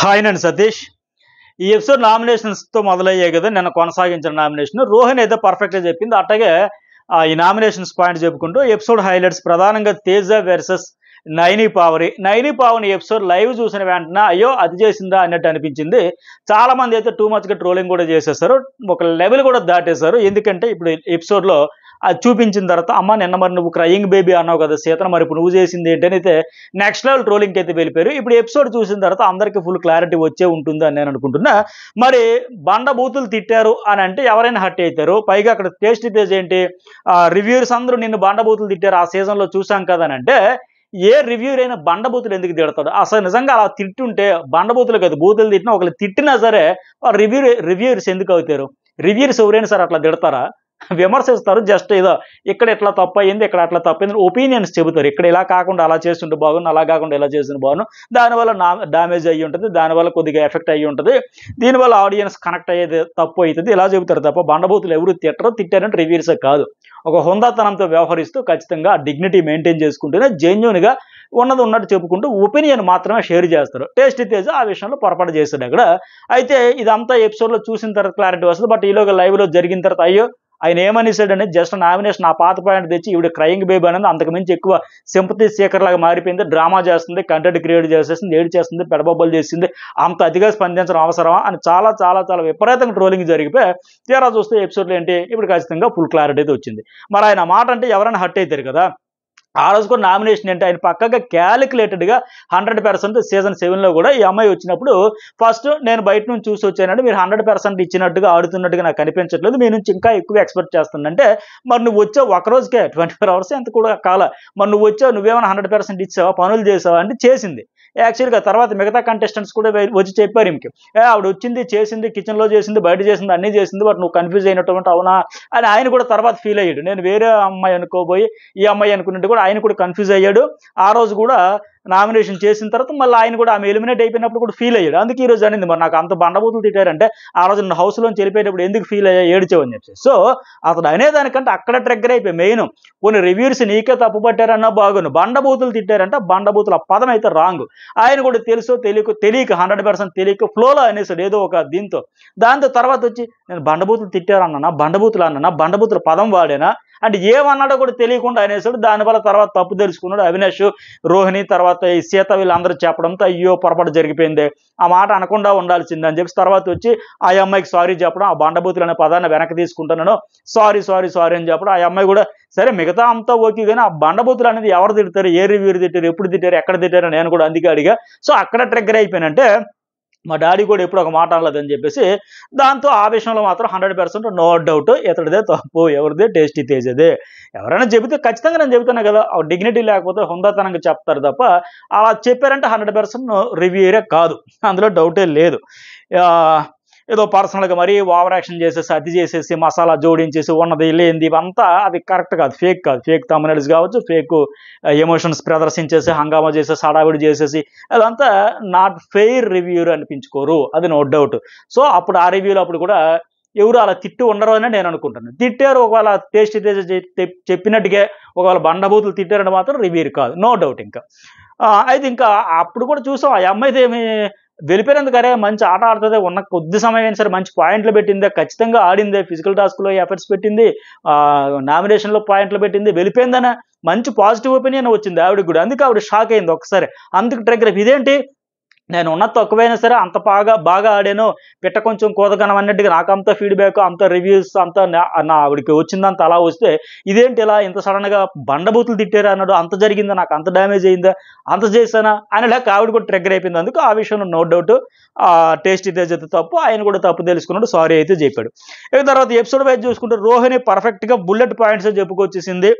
Hi నేను సతీష్. ఈ episode నామినేషన్స్తో మొదలయ్యాయి కదా, నిన్న కొనసాగించిన నామినేషన్ రోహిణి అయితే పర్ఫెక్ట్గా చెప్పింది. అట్లాగే ఈ నామినేషన్స్ పాయింట్ చెప్పుకుంటూ ఎపిసోడ్ హైలైట్స్ ప్రధానంగా Teja versus Naini Pavani episode live చూసిన వెంటనే అయ్యో అది చేసిందా అన్నట్టు అనిపించింది. చాలా మంది అయితే టూ మచ్గా ట్రోలింగ్ కూడా చేసేసారు, ఒక లెవెల్ కూడా దాటేశారు. ఎందుకంటే ఇప్పుడు ఎపిసోడ్లో అది చూపించిన తర్వాత అమ్మ నిన్న మరి నువ్వు క్రయింగ్ బేబీ అన్నావు కదా సీతను, మరి ఇప్పుడు నువ్వు చేసింది ఏంటని అయితే నెక్స్ట్ లెవెల్ ట్రోలింగ్కి అయితే వెళ్ళిపోయారు. ఇప్పుడు ఎపిసోడ్ చూసిన తర్వాత అందరికీ ఫుల్ క్లారిటీ వచ్చే ఉంటుంది అని నేను అనుకుంటున్నా. మరి బండబూతులు తిట్టారు అని అంటే ఎవరైనా హర్ట్ అవుతారు. పైగా అక్కడ టేస్టీ తేజ్ ఏంటి, రివ్యూర్స్ అందరూ నిన్ను బండబూతులు తిట్టారు ఆ సీజన్లో చూసాం కదా అని అంటే ఏ రివ్యూర్ అయినా బండబూతులు ఎందుకు తిడతాడు? అసలు నిజంగా అలా తిట్టుంటే బండబూతులు కాదు బూతులు తిట్టినా ఒకళ్ళు తిట్టినా సరే రివ్యూర్స్ ఎందుకు అవుతారు? రివ్యూర్స్ ఎవరైనా సరే అట్లా తిడతారా? విమర్శిస్తారు. జస్ట్ ఏదో ఇక్కడ ఇట్లా తప్పు అయింది, ఇక్కడ అట్లా తప్పైంది ఒపీనియన్స్ చెబుతారు. ఇక్కడ ఇలా కాకుండా అలా చేస్తుంటే బాగుంది, అలా కాకుండా ఇలా చేస్తుంటే బాగుంది, దానివల్ల డ్యామేజ్ అయ్యి ఉంటుంది, దానివల్ల కొద్దిగా ఎఫెక్ట్ అయ్యి ఉంటుంది, దీనివల్ల ఆడియన్స్ కనెక్ట్ అయ్యేది తప్పు అవుతుంది, ఇలా చెబుతారు తప్ప బండబూతులు ఎవరు తిట్టారంటే రివ్యూర్సే కాదు. ఒక హుందాతనంతో వ్యవహరిస్తూ ఖచ్చితంగా డిగ్నిటీ మెయింటైన్ చేసుకుంటూనే జెన్యూన్గా ఉన్నది ఉన్నట్టు చెప్పుకుంటూ ఒపీనియన్ మాత్రమే షేర్ చేస్తారు. టేస్టీ తేజ ఆ విషయంలో పొరపాటు చేశాడు అక్కడ. అయితే ఇదంతా ఎపిసోడ్లో చూసిన తర్వాత క్లారిటీ వస్తుంది. బట్ ఈలోగా లైవ్లో జరిగిన తర్వాత అయ్యో ఆయన ఏమనిసాడని జస్ట్ నామినేషన్ ఆ పాత పాయింట్ తెచ్చి ఈవిడ క్రయింగ్ బేబీ అనేది అంతకుమించి ఎక్కువ సింపతి సీకర్ లాగా మారిపోయింది. డ్రామా చేస్తుంది, కంటెంట్ క్రియేట్ చేసేస్తుంది, ఏడు చేస్తుంది, పెడబొబ్బలు చేసింది, అంత అతిగా స్పందించడం అవసరమా అని చాలా చాలా చాలా విపరీతంగా ట్రోలింగ్ జరిగిపోయి తీరా చూస్తే ఎపిసోడ్లో ఏంటి ఇప్పుడు ఖచ్చితంగా ఫుల్ క్లారిటీ అయితే వచ్చింది. మరి ఆయన మాట అంటే ఎవరైనా హర్ట్ అవుతారు కదా. ఆ రోజు కూడా నామినేషన్ ఏంటి ఆయన పక్కగా క్యాలిక్యులేటెడ్గా 100% సీజన్ 7లో కూడా ఈ అమ్మాయి వచ్చినప్పుడు ఫస్ట్ నేను బయట నుంచి చూసి వచ్చానంటే మీరు 100% ఇచ్చినట్టుగా ఆడుతున్నట్టుగా నాకు కనిపించట్లేదు, మీ నుంచి ఇంకా ఎక్కువ ఎక్స్పెక్ట్ చేస్తుందంటే మరి నువ్వు వచ్చావు ఒక రోజుకే 24 hours ఎంత కూడా కాల, మరి నువ్వు వచ్చావు నువ్వేమైనా 100% ఇచ్చావా, పనులు చేసావా అంటే చేసింది. యాక్చువల్గా తర్వాత మిగతా కంటెస్టెంట్స్ కూడా వచ్చి చెప్పారు ఈమెకి ఆవిడ వచ్చింది చేసింది, కిచెన్లో చేసింది, బయట చేసింది, అన్నీ చేసింది, బట్ నువ్వు కన్ఫ్యూజ్ అయినటువంటి అవునా అని ఆయన కూడా తర్వాత ఫీల్ అయ్యాడు. నేను వేరే అమ్మాయి అనుకోబోయి ఈ అమ్మాయి అనుకున్నట్టు కూడా ఆయన కూడా కన్ఫ్యూజ్ అయ్యాడు. ఆ రోజు కూడా నామినేషన్ చేసిన తర్వాత మళ్ళీ ఆయన కూడా ఆమె ఎలిమినేట్ అయిపోయినప్పుడు కూడా ఫీల్ అయ్యాడు. అందుకే ఈ రోజు అనింది మరి నాకు అంత బండబూతులు తిట్టారంటే ఆ రోజు నన్ను హౌస్లోంచి వెళ్ళిపోయేటప్పుడు ఎందుకు ఫీల్ అయ్యా ఏడ్చావని చెప్పి. సో అతను అనేదానికంటే అక్కడ ట్రిగ్గర్ అయిపోయి మెయిన్ కొన్ని రివ్యూర్స్ నీకే తప్పు పట్టారన్నా బాగుండు, బండబూతులు తిట్టారంటే బండబూతులు ఆ పదం అయితే రాంగ్. ఆయన కూడా తెలుసో తెలియక 100% తెలియక ఫ్లోలో అనేసాడు ఏదో ఒక దీంతో. దాంతో తర్వాత వచ్చి నేను బండబూతులు తిట్టారన్నా, బండబూతులు అన్నా, బండబూతుల పదం వాడేనా అంటే ఏమన్నాడో కూడా తెలియకుండా అనేసాడు. దానివల్ల తర్వాత తప్పు తెలుసుకున్నాడు అవినాష్, రోహిణి, తర్వాత ఈ సీత వీళ్ళందరూ చెప్పడంతో అయ్యో పొరపాటు జరిగిపోయింది, ఆ మాట అనకుండా ఉండాల్సింది అని చెప్పి తర్వాత వచ్చి ఆ అమ్మాయికి సారీ చెప్పడం, ఆ బండబూతులు అనే పదాన్ని వెనక్కి తీసుకుంటున్నాను సారీ అని చెప్పడం. ఆ అమ్మాయి కూడా సరే మిగతా అంతా ఓకే కానీ ఆ బండబూతులు అనేది ఎవరు తిడతారు, ఏ రివ్యూర్ తిట్టారు, ఎప్పుడు తిట్టారు, ఎక్కడ తిట్టారు నేను కూడా అందుకే అడిగా. సో అక్కడ ట్రిగ్గర్ అయిపోయినంటే మా డాడీ కూడా ఎప్పుడు ఒక మాట అనలేదని చెప్పేసి దాంతో ఆ విషయంలో మాత్రం 100% నో డౌట్ ఇతడిదే తప్పు, ఎవరిదే టేస్టీ తేజదే. ఎవరైనా చెబితే ఖచ్చితంగా నేను చెబుతాను కదా, డిగ్నిటీ లేకపోతే హుందాతనంగా చెప్తారు తప్ప అలా చెప్పారంటే 100% రివ్యూరే కాదు, అందులో డౌటే లేదు. ఏదో పర్సనల్గా మరీ ఓవర్ యాక్షన్ చేసేసి అతి చేసేసి మసాలా జోడించేసి ఉన్నది లేనిది ఇవంతా అది కరెక్ట్ కాదు, ఫేక్ థంబ్నెయిల్స్ కావచ్చు, ఫేక్ ఎమోషన్స్ ప్రదర్శించేసి హంగామా చేసేసి హడావిడి చేసేసి అదంతా నాట్ ఫెయిర్ రివ్యూర్ అనిపించుకోరు, అది నో డౌట్. సో అప్పుడు ఆ రివ్యూలో అప్పుడు కూడా ఎవరు అలా తిట్టు ఉండరు అని నేను అనుకుంటాను. తిట్టారు ఒకవేళ టేస్టీ తేజ చెప్పినట్టుగా ఒకవేళ బండబూతులు తిట్టారని మాత్రం రివ్యూర్ కాదు, నో డౌట్. అయితే ఇంకా అప్పుడు కూడా చూసాం ఆ అమ్మాయిది ఏమి వెళ్ళిపోయినందుకు అరే మంచి ఆట ఆడుతుంది, ఉన్న కొద్ది సమయం అయినా సరే మంచి పాయింట్లు పెట్టిందే, ఖచ్చితంగా ఆడిందే, ఫిజికల్ టాస్క్లో ఎఫర్ట్స్ పెట్టింది, నామినేషన్లో పాయింట్లు పెట్టింది, వెళ్ళిపోయిందనే మంచి పాజిటివ్ ఒపీనియన్ వచ్చింది ఆవిడకి కూడా. అందుకే ఆవిడ షాక్ అయింది ఒకసారి. అందుకు ట్రిగ్గర్ ఇదేంటి నేను ఉన్నది తక్కువైనా సరే అంత బాగా ఆడాను, పిట్ట కొంచెం కూదగనం అన్నట్టుగా నాకు అంత ఫీడ్బ్యాక్ అంత రివ్యూస్ అంతా నా ఆవిడకి వచ్చిందంత అలా వస్తే ఇదేంటి ఇలా ఇంత సడన్గా బండబూతులు తిట్టారా అన్నాడు, అంత జరిగిందా, నాకు అంత డ్యామేజ్ అయిందా, అంత చేశానా అని లేక ఆవిడ కూడా ట్రిగ్గర్ అయిపోయింది. అందుకు ఆ విషయంలో నో డౌట్ టేస్టీ తేజ్ అయితే తప్పు, ఆయన కూడా తప్పు తెలుసుకున్నాడు, సారీ అయితే చెప్పాడు. ఇక తర్వాత ఎపిసోడ్ వైజ్ చూసుకుంటే రోహిణి పర్ఫెక్ట్గా బుల్లెట్ పాయింట్స్ చెప్పుకొచ్చేసింది,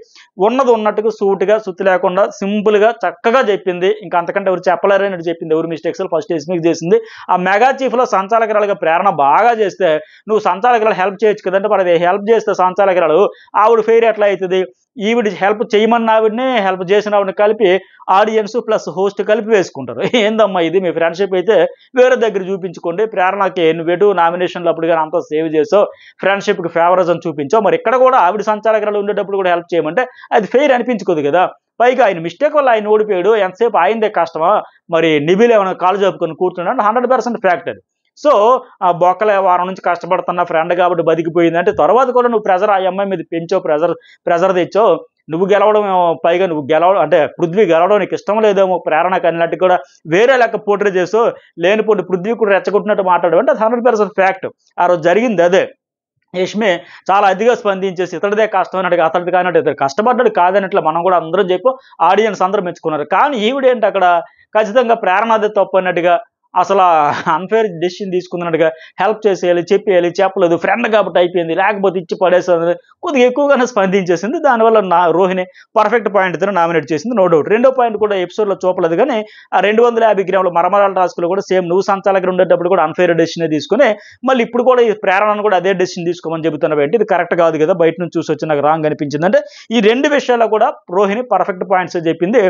ఉన్నది ఉన్నట్టుగా సూటుగా సుత్తి లేకుండా సింపుల్గా చక్కగా చెప్పింది. ఇంకా అంతకంటే ఎవరు చెప్పలేరని చెప్పింది, ఎవరు మిస్టేక్స్ ఫస్ట్ ఎస్మిక్ చేసింది. ఆ మెగా చీఫ్లో సంచాలకురాలుగా ప్రేరణ బాగా చేస్తే నువ్వు సంచాలకురాలు హెల్ప్ చేయొచ్చు కదంటే మరి అది హెల్ప్ చేస్తే సంచాలకురాలు ఆవిడ ఫెయిర్ ఎట్లా అవుతుంది? ఈవిడ హెల్ప్ చేయమన్న ఆవిడని హెల్ప్ చేసిన ఆవిడని కలిపి ఆడియన్స్ ప్లస్ హోస్ట్ కలిపి వేసుకుంటారు. ఏందమ్మా ఇది, మీ ఫ్రెండ్షిప్ అయితే వేరే దగ్గర చూపించుకోండి, ప్రేరణకి నువ్వేటు నామినేషన్లు అప్పుడు కానీ అంతా సేవ్ చేసావు, ఫ్రెండ్షిప్కి ఫేవరిజం చూపించావు, మరి ఇక్కడ కూడా ఆవిడ సంచాలకురాలు ఉండేటప్పుడు కూడా హెల్ప్ చేయమంటే అది ఫెయిర్ అనిపించుకోదు కదా. పైగా ఆయన మిస్టేక్ వల్ల ఆయన ఓడిపోయాడు, ఎంతసేపు ఆయనదే కష్టమా, మరి నిబిల్ ఏమైనా కాలు చెప్పుకొని కూర్చున్నాడు 100% ఫ్యాక్ట్ అది. సో ఆ బొక్కలే వారం నుంచి కష్టపడుతున్న ఫ్రెండ్ కాబట్టి బతికిపోయింది అంటే తర్వాత కూడా నువ్వు ప్రెజర్ ఆ అమ్మాయి మీద పెంచావు, ప్రెజర్ తెచ్చావు. నువ్వు గెలవడం పైగా నువ్వు గెలవడం అంటే పృథ్వీ గెలవడం నీకు ఇష్టం లేదేమో, ప్రేరణకు అన్నట్టు కూడా వేరే లెక్క పోట్రీ చేస్తూ లేనిపోటీ పృథ్వీ కూడా రెచ్చగొట్టినట్టు మాట్లాడడం అంటే అది 100% ఫ్యాక్ట్. ఆ రోజు జరిగింది అదే. యష్మి చాలా అతిగా స్పందించేసి ఇతడిదే కష్టం అన్నట్టుగా అతడిది కానట్టు ఇతడు కష్టపడ్డాడు కాదన్నట్లు మనం కూడా అందరం చెప్పు, ఆడియన్స్ అందరూ మెచ్చుకున్నారు. కానీ ఈవిడేంటి అక్కడ ఖచ్చితంగా ప్రేరణదే తప్పు అన్నట్టుగా, అసలు అన్ఫేర్ డెసిషన్ తీసుకున్నట్టుగా హెల్ప్ చేసేయాలి, చెప్పేయాలి, చెప్పలేదు, ఫ్రెండ్ కాబట్టి అయిపోయింది, లేకపోతే ఇచ్చి పడేస్తుంది, కొద్దిగా ఎక్కువగానే స్పందించేసింది. దానివల్ల రోహిణి పర్ఫెక్ట్ పాయింట్తో నామినేట్ చేసింది, నో డౌట్. రెండో పాయింట్ కూడా ఎపిసోడ్లో చూపలేదు కానీ ఆ 250 గ్రాముల మరమరాల టాస్క్లో కూడా సేమ్ నువ్వు సంచాలకులు ఉండేటప్పుడు కూడా అన్ఫేర్ డెసిషన్ తీసుకుని మళ్ళీ ఇప్పుడు కూడా ఈ ప్రేరణను కూడా అదే డెసిషన్ తీసుకోమని చెబుతున్నావు ఏంటి, ఇది కరెక్ట్ కాదు కదా, బయట నుంచి చూసి వచ్చి నాకు రాంగ్ అనిపించింది. అంటే ఈ రెండు విషయాల్లో కూడా రోహిణి పర్ఫెక్ట్ పాయింట్స్ చెప్పింది.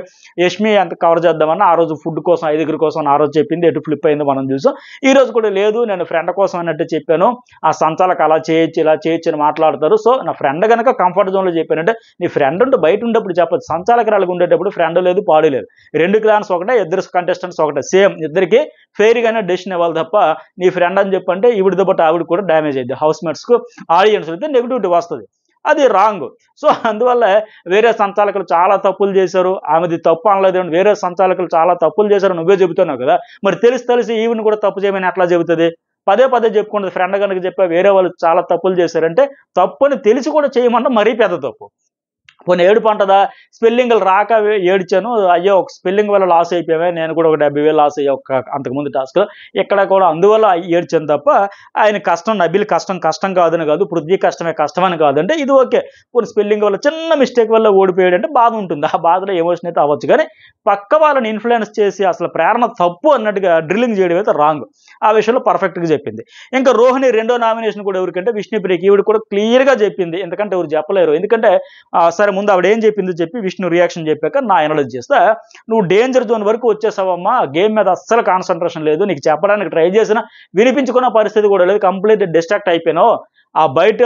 యష్మి అంత కవర్ చేద్దామన్నా ఆ రోజు ఫుడ్ కోసం 5 కోసం ఆ రోజు చెప్పింది, ఎటు ఫ్లిప్ అయింది మనం చూసాం. ఈ రోజు కూడా లేదు నేను ఫ్రెండ్ కోసం అన్నట్టు చెప్పాను, ఆ సంచాలకు అలా చేయొచ్చు ఇలా చేయొచ్చు అని మాట్లాడతారు. సో నా ఫ్రెండ్ కనుక కంఫర్ట్ జోన్లో చెప్పానంటే నీ ఫ్రెండ్ ఉంటే బయట ఉండేప్పుడు చెప్పచ్చు, సంచాలకురాలకు ఉండేటప్పుడు ఫ్రెండ్ లేదు పాడు లేదు, 2 క్లాన్స్ ఒకటే, ఇద్దరు కంటెస్టెంట్స్ ఒకటే, సేమ్ ఇద్దరికి ఫెయిర్గానే డెసిషన్ ఇవ్వాలి తప్ప నీ ఫ్రెండ్ అని చెప్పంటే ఈవిడితో పాటు ఆవిడ కూడా డ్యామేజ్ అయింది, హౌస్ మేట్స్కు ఆడియన్స్ అయితే నెగిటివిటీ వస్తుంది, అది రాంగ్. సో అందువల్ల వేరే సంచాలకులు చాలా తప్పులు చేశారు, ఆమెది తప్పు అనలేదు, వేరే సంచాలకులు చాలా తప్పులు చేశారు నువ్వే చెబుతున్నావు కదా, మరి తెలిసి ఈవెన్ కూడా తప్పు చేయమని ఎట్లా చెబుతుంది, పదే చెప్పుకుంటుంది. ఫ్రెండ్ కనుక చెప్పా వేరే వాళ్ళు చాలా తప్పులు చేశారంటే తప్పుని తెలిసి కూడా చేయమన్నా మరీ పెద్ద తప్పు. కొన్ని ఏడుపు అంటదా, స్పెల్లింగ్లు రాక ఏడ్చాను, అయ్యో ఒక స్పెల్లింగ్ వల్ల లాస్ అయిపోయామే, నేను కూడా ఒక 70,000 లాస్ అయ్యా ఒక అంతకుముందు టాస్క్లో, ఇక్కడ కూడా అందువల్ల ఏడ్చాను తప్ప ఆయన కష్టం నబిల్ కష్టం కాదని కాదు, పృథ్వీ కష్టమని కాదంటే ఇది ఓకే. కొన్ని స్పెల్లింగ్ వల్ల చిన్న మిస్టేక్ వల్ల ఓడిపోయాడు అంటే బాధ ఉంటుంది, ఆ బాధలో ఎమోషన్ అయితే అవ్వచ్చు. కానీ పక్క వాళ్ళని ఇన్ఫ్లుయెన్స్ చేసి అసలు ప్రేరణ తప్పు అన్నట్టుగా డ్రిల్లింగ్ చేయడం అయితే రాంగ్, ఆ విషయంలో పర్ఫెక్ట్గా చెప్పింది. ఇంకా రోహిణి రెండో నామినేషన్ కూడా ఎవరికంటే విష్ణుప్రియకి, ఈవిడ కూడా క్లియర్గా చెప్పింది, ఎందుకంటే ఎవరు చెప్పలేరు. ఎందుకంటే సరే ముందు ఆవిడ ఏం చెప్పిందో చెప్పి విష్ణు రియాక్షన్ చెప్పాక నా ఎనాలజీ చేస్తా, నువ్వు డేంజర్ జోన్ వరకు వచ్చేసావమ్మా, గేమ్ మీద అస్సలు కాన్సన్ట్రేషన్ లేదు, నీకు చెప్పడానికి ట్రై చేసినా వినిపించుకున్న పరిస్థితి కూడా లేదు, కంప్లీట్ డిస్ట్రాక్ట్ అయిపోయినావు, ఆ బయట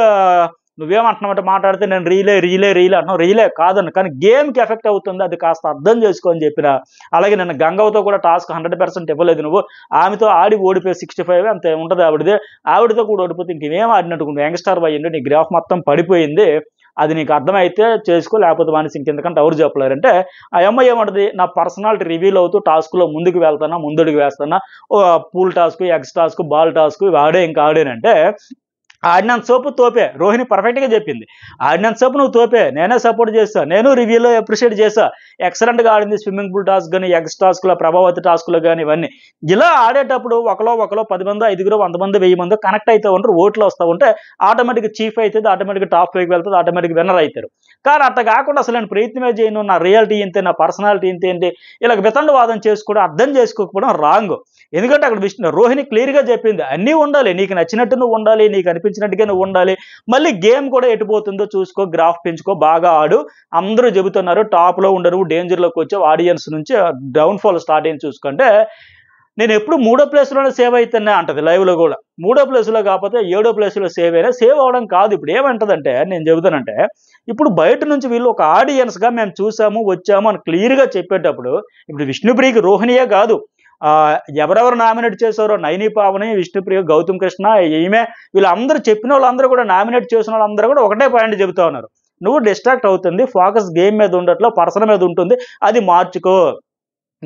నువ్వేమంటున్నావంటే మాట్లాడితే నేను రీలే అంటున్నావు, రీలే కాదన్న కానీ గేమ్కి ఎఫెక్ట్ అవుతుంది, అది కాస్త అర్థం చేసుకో అని చెప్పిన. అలాగే నేను గంగవ్వతో కూడా టాస్క్ 100% ఇవ్వలేదు, నువ్వు ఆమెతో ఆడి ఓడిపోయి 65 అంతే ఉంటుంది ఆవిడతో కూడా ఓడిపోతే ఇంకేం ఆడినట్టుకుంది, యంగ్స్టార్ అయ్యింది, నీ గ్రాఫ్ మొత్తం పడిపోయింది, అది నీకు అర్థమైతే చేసుకో, లేకపోతే మానేసి ఇంకెందుకంటే ఎవరు చెప్పలేరంటే ఆ అమ్మాయి ఏమంటది, నా పర్సనాలిటీ రివీల్ అవుతూ టాస్క్లో ముందుకు వెళ్తానా, ముందడుగు వేస్తానా, pool task, eggs task, ball task ఇవి ఆడేనంటే ఆడినంత సోపు తోపే. రోహిణి పర్ఫెక్ట్గా చెప్పింది, ఆడినంత సోపు నువ్వు తోపే, నేనే సపోర్ట్ చేస్తా, నేను రివ్యూలో అప్రిషియేట్ చేస్తా, ఎక్సలెంట్గా ఆడింది స్విమ్మింగ్ పూల్ టాస్క్ కానీ, ఎగ్స్ టాస్క్లో, ప్రభావతి టాస్క్లో కానీ, ఇవన్నీ ఇలా ఆడేటప్పుడు ఒకలో 10 మంది 5 100 మంది 1000 మంది కనెక్ట్ అవుతూ ఉంటారు, ఓట్లు వస్తూ ఉంటే ఆటోమేటిక్గా చీఫ్ అవుతుంది, ఆటోమేటిక్గా టాప్ 5కి వెళ్తుంది, ఆటోమేటిక్గా విన్నర్ అవుతారు. కానీ అట్లా కాకుండా అసలు నేను ప్రయత్నమే చేయను, నా రియాలిటీ ఇంతే, నా పర్సనాలిటీ ఇంతేంటి, ఇలా వితండవాదం చేసుకోవడం, అర్థం చేసుకోకపోవడం రాంగ్. ఎందుకంటే అక్కడ రోహిణి క్లియర్గా చెప్పింది, అన్నీ ఉండాలి, నీకు నచ్చినట్టు నువ్వు ఉండాలి, నీకు అనిపించినట్టుగా నువ్వు ఉండాలి, మళ్ళీ గేమ్ కూడా ఎటుపోతుందో చూసుకో, గ్రాఫ్ పెంచుకో, బాగా ఆడు, అందరూ చెబుతున్నారు టాప్లో ఉండరు, డేంజర్లోకి వచ్చావు, ఆడియన్స్ నుంచి డౌన్ఫాల్ స్టార్ట్ అయింది చూసుకుంటే నేను ఎప్పుడు 3వ ప్లేస్లోనే సేవ్ అవుతానే అంటది లైవ్లో కూడా, 3వ ప్లేస్లో కాకపోతే 7వ ప్లేస్లో సేవ్ అవడం కాదు. ఇప్పుడు ఏమంటదంటే నేను చెబుతానంటే ఇప్పుడు బయట నుంచి వీళ్ళు ఒక ఆడియన్స్గా మేము చూసాము వచ్చాము అని క్లియర్గా చెప్పేటప్పుడు ఇప్పుడు విష్ణుప్రియకి రోహిణియే కాదు, ఎవరెవరు నామినేట్ చేశారో నైని పావని, విష్ణుప్రియ, గౌతమ్ కృష్ణ, ఈమె వీళ్ళందరూ చెప్పిన వాళ్ళందరూ కూడా నామినేట్ చేసిన వాళ్ళందరూ కూడా ఒకటే పాయింట్ చెబుతా ఉన్నారు, నువ్వు డిస్ట్రాక్ట్ అవుతుంది, ఫోకస్ గేమ్ మీద ఉండట్లో పర్సన్ మీద ఉంటుంది, అది మార్చుకో.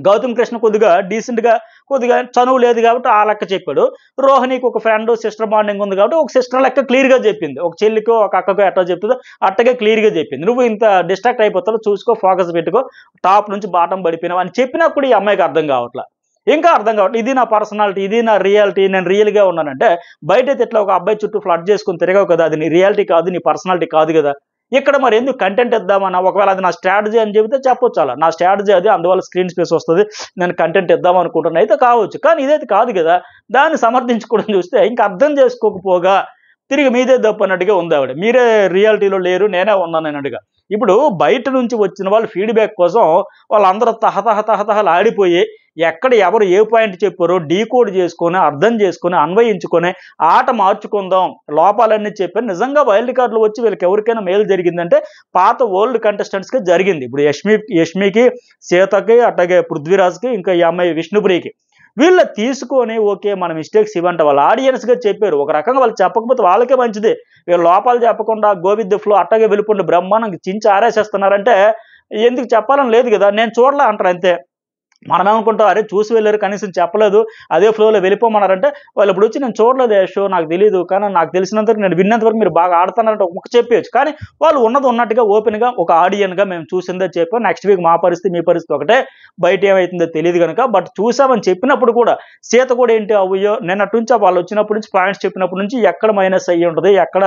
గౌతమ్ కృష్ణ కొద్దిగా డీసెంట్గా కొద్దిగా చనువు లేదు కాబట్టి ఆ లెక్క చెప్పాడు, రోహిణికి ఒక ఫ్రెండ్ సిస్టర్ బాండింగ్ ఉంది కాబట్టి ఒక సిస్టర్ లెక్క క్లియర్గా చెప్పింది, ఒక చెల్లికో ఒక అక్కకో ఎట్లా చెప్తుందో అట్టగా క్లియర్గా చెప్పింది, నువ్వు ఇంత డిస్ట్రాక్ట్ అయిపోతావు చూసుకో, ఫోకస్ పెట్టుకో, టాప్ నుంచి బాటం పడిపోయినావు అని చెప్పినప్పుడు ఈ అమ్మాయికి అర్థం కావట్లా, ఇంకా అర్థం కావట్లేదు, ఇది నా పర్సనాలిటీ, ఇది నా రియాలిటీ, నేను రియల్గా ఉన్నానంటే బయట ఇట్లా ఒక అబ్బాయి చుట్టూ ఫ్లడ్ చేసుకుని తిరగవు కదా, అది నీ రియాలిటీ కాదు, నీ పర్సనాలిటీ కాదు కదా, ఇక్కడ మరి ఎందుకు కంటెంట్ ఇద్దామన్నా, ఒకవేళ అది నా స్ట్రాటజీ అని చెబితే చెప్పొచ్చు, అలా నా స్ట్రాటజీ అది, అందువల్ల స్క్రీన్ స్పేస్ వస్తుంది, నేను కంటెంట్ ఇద్దాం అనుకుంటున్నా అయితే కావచ్చు, కానీ ఇదైతే కాదు కదా, దాన్ని సమర్థించుకోవడం చూస్తే ఇంకా అర్థం చేసుకోకపోగా తిరిగి మీదే తప్పు అన్నట్టుగా ఉంది ఆవిడ, మీరే రియాలిటీలో లేరు నేనే ఉన్నాను అన్నట్టుగా. ఇప్పుడు బయట నుంచి వచ్చిన వాళ్ళు ఫీడ్బ్యాక్ కోసం వాళ్ళందరూ తహతహలు ఆడిపోయి ఎక్కడ ఎవరు ఏ పాయింట్ చెప్పారో డీకోడ్ చేసుకొని అర్థం చేసుకొని అన్వయించుకొని ఆట మార్చుకుందాం, లోపాలన్నీ చెప్పారు. నిజంగా వైల్డ్ కార్డులు వచ్చి వీళ్ళకి ఎవరికైనా మేలు జరిగిందంటే పాత ఓల్డ్ కంటెస్టెంట్స్కి జరిగింది. ఇప్పుడు యష్మికి, సీతకి, అట్లాగే పృథ్వీరాజ్కి, ఇంకా ఈ అమ్మాయి విష్ణుప్రియకి, వీళ్ళు తీసుకొని ఓకే మన మిస్టేక్స్ ఇవ్వంట వాళ్ళ ఆడియన్స్గా చెప్పారు. ఒక రకంగా వాళ్ళు చెప్పకపోతే వాళ్ళకే మంచిది. వీళ్ళు లోపాలు చెప్పకుండా గో విత్ ది ఫ్లో అట్టగే వెళ్ళిపోండి బ్రహ్మాండంగా చించి ఆరేసేస్తున్నారంటే ఎందుకు చెప్పాలని లేదు కదా, నేను చూడలే అంటారు అంతే. మనం ఏమనుకుంటాం, అరే చూసి వెళ్ళారు కనీసం చెప్పలేదు అదే ఫ్లోలో వెళ్ళిపోమన్నారంటే వాళ్ళు ఇప్పుడు వచ్చి నేను చూడలేదు ఏ షో నాకు తెలియదు కానీ నాకు తెలిసినంతవరకు నేను విన్నంతవరకు మీరు బాగా ఆడుతున్నారంటే ఒక చెప్పేయచ్చు. కానీ వాళ్ళు ఉన్నది ఉన్నట్టుగా ఓపెన్గా ఒక ఆడియన్గా మేము చూసిందే చెప్పాం, నెక్స్ట్ వీక్ మా పరిస్థితి మీ పరిస్థితి ఒకటే, బయట ఏమవుతుందో తెలియదు కనుక. బట్ చూసామని చెప్పినప్పుడు కూడా సీత కూడా ఏంటి అయ్యో నిన్నటి నుంచి వాళ్ళు వచ్చినప్పటి నుంచి పాయింట్స్ చెప్పినప్పటి నుంచి ఎక్కడ మైనస్ అయ్యి ఉంటుంది, ఎక్కడ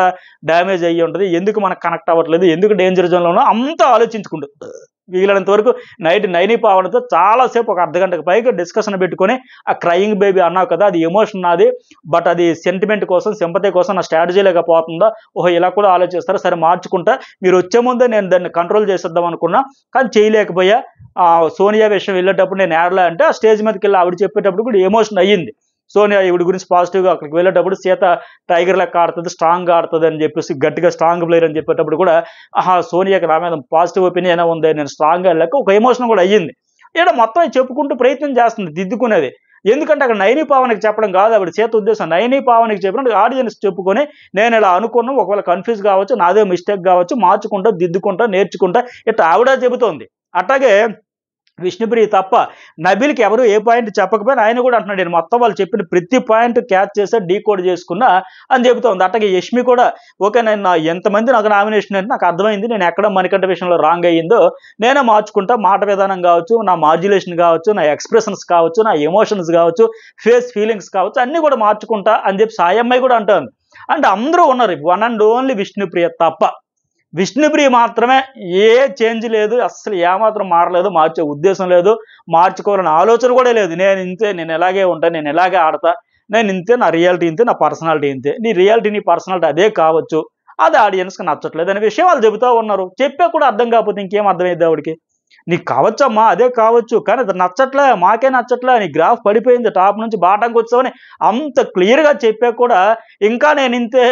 డ్యామేజ్ అయ్యి ఉంటుంది, ఎందుకు మనకు కనెక్ట్ అవ్వట్లేదు, ఎందుకు డేంజర్ జోన్లో అంతా ఆలోచించుకుంటుంది. వీలైనంత వరకు నైట్ 9 పావనతో చాలాసేపు ఒక అర్ధగంటకు పైగా డిస్కషన్ పెట్టుకొని ఆ క్రయింగ్ బేబీ అన్నావు కదా అది ఎమోషన్ నాది, బట్ అది సెంటిమెంట్ కోసం సింపతి కోసం నా స్ట్రాటజీ లేకపోతుందా, ఓహో ఇలా కూడా ఆలోచిస్తారా, సరే మార్చుకుంటా, మీరు వచ్చే ముందే నేను దాన్ని కంట్రోల్ చేసేద్దాం అనుకున్నా కానీ చేయలేకపోయా. సోనియా విషయం వెళ్ళేటప్పుడు నేను ఏడలే అంటే ఆ స్టేజ్ మీదకి వెళ్ళి ఆవిడ చెప్పేటప్పుడు కూడా ఎమోషన్ అయ్యింది. సోనియా ఈవిడ గురించి పాజిటివ్గా అక్కడికి వెళ్ళేటప్పుడు సీత టైగర్ లెక్క ఆడుతుంది, స్ట్రాంగ్గా ఆడుతుంది అని చెప్పేసి గట్టిగా స్ట్రాంగ్ ప్లేయర్ అని చెప్పేటప్పుడు కూడా సోనియాకి నా మీద పాజిటివ్ ఒపీనియన్ ఉంది, నేను స్ట్రాంగ్గా వెళ్ళాక ఒక ఎమోషన్ కూడా అయ్యింది. ఇక్కడ మొత్తం చెప్పుకుంటూ ప్రయత్నం చేస్తుంది దిద్దుకునేది. ఎందుకంటే అక్కడ నైని పావనికి చెప్పడం కాదు ఆవిడ సీత ఉద్దేశం, నైని పావనికి చెప్పినట్టు ఆడియన్స్ చెప్పుకొని నేను ఇలా అనుకున్నాను, ఒకవేళ కన్ఫ్యూజ్ కావచ్చు, నాదే మిస్టేక్ కావచ్చు, మార్చుకుంటా దిద్దుకుంటా నేర్చుకుంటా ఇట్లా ఆవిడ చెబుతోంది. అట్లాగే విష్ణుప్రియ తప్ప నబిల్కి ఎవరు ఏ పాయింట్ చెప్పకపోయినా ఆయన కూడా అంటున్నాడు నేను మొత్తం వాళ్ళు చెప్పిన ప్రతి పాయింట్ క్యాచ్ చేసా డీకోడ్ చేసుకున్నా అని చెబుతోంది. అట్లాగే యష్మి కూడా ఓకే నేను ఎంతమంది నాకు నామినేషన్ అంటే నాకు అర్థమైంది, నేను ఎక్కడ మణికంఠ విషయంలో రాంగ్ అయ్యిందో నేనే మార్చుకుంటా, మాట విధానం కావచ్చు, నా మాడ్యులేషన్ కావచ్చు, నా ఎక్స్ప్రెషన్స్ కావచ్చు, నా ఎమోషన్స్ కావచ్చు, ఫేస్ ఫీలింగ్స్ కావచ్చు, అన్నీ కూడా మార్చుకుంటా అని చెప్పి సాయమ్మాయి కూడా అంటుంది. అంటే అందరూ ఉన్నారు, వన్ అండ్ ఓన్లీ విష్ణుప్రియ తప్ప. విష్ణుప్రియ మాత్రమే ఏ చేంజ్ లేదు, అస్సలు ఏమాత్రం మారలేదు, మార్చే ఉద్దేశం లేదు, మార్చుకోవాలని ఆలోచన కూడా లేదు. నేను ఇంతే, నేను ఎలాగే ఉంటా, నేను ఎలాగే ఆడతా, నేను ఇంతే, నా రియాలిటీ ఇంతే, నా పర్సనాలిటీ ఇంతే. నీ రియాలిటీ నీ పర్సనాలిటీ అదే కావచ్చు, అది ఆడియన్స్కి నచ్చట్లేదు అనే విషయం వాళ్ళు చెబుతూ ఉన్నారు. చెప్పే కూడా అర్థం కాకపోతే ఇంకేం అర్థమైంది ఆవిడకి, నీకు కావచ్చమ్మా అదే కావచ్చు కానీ అది నచ్చట్లే, మాకే నచ్చట్లే, నీ గ్రాఫ్ పడిపోయింది, టాప్ నుంచి బాటంకి వచ్చావని అంత క్లియర్గా చెప్పే కూడా ఇంకా నేను ఇంతే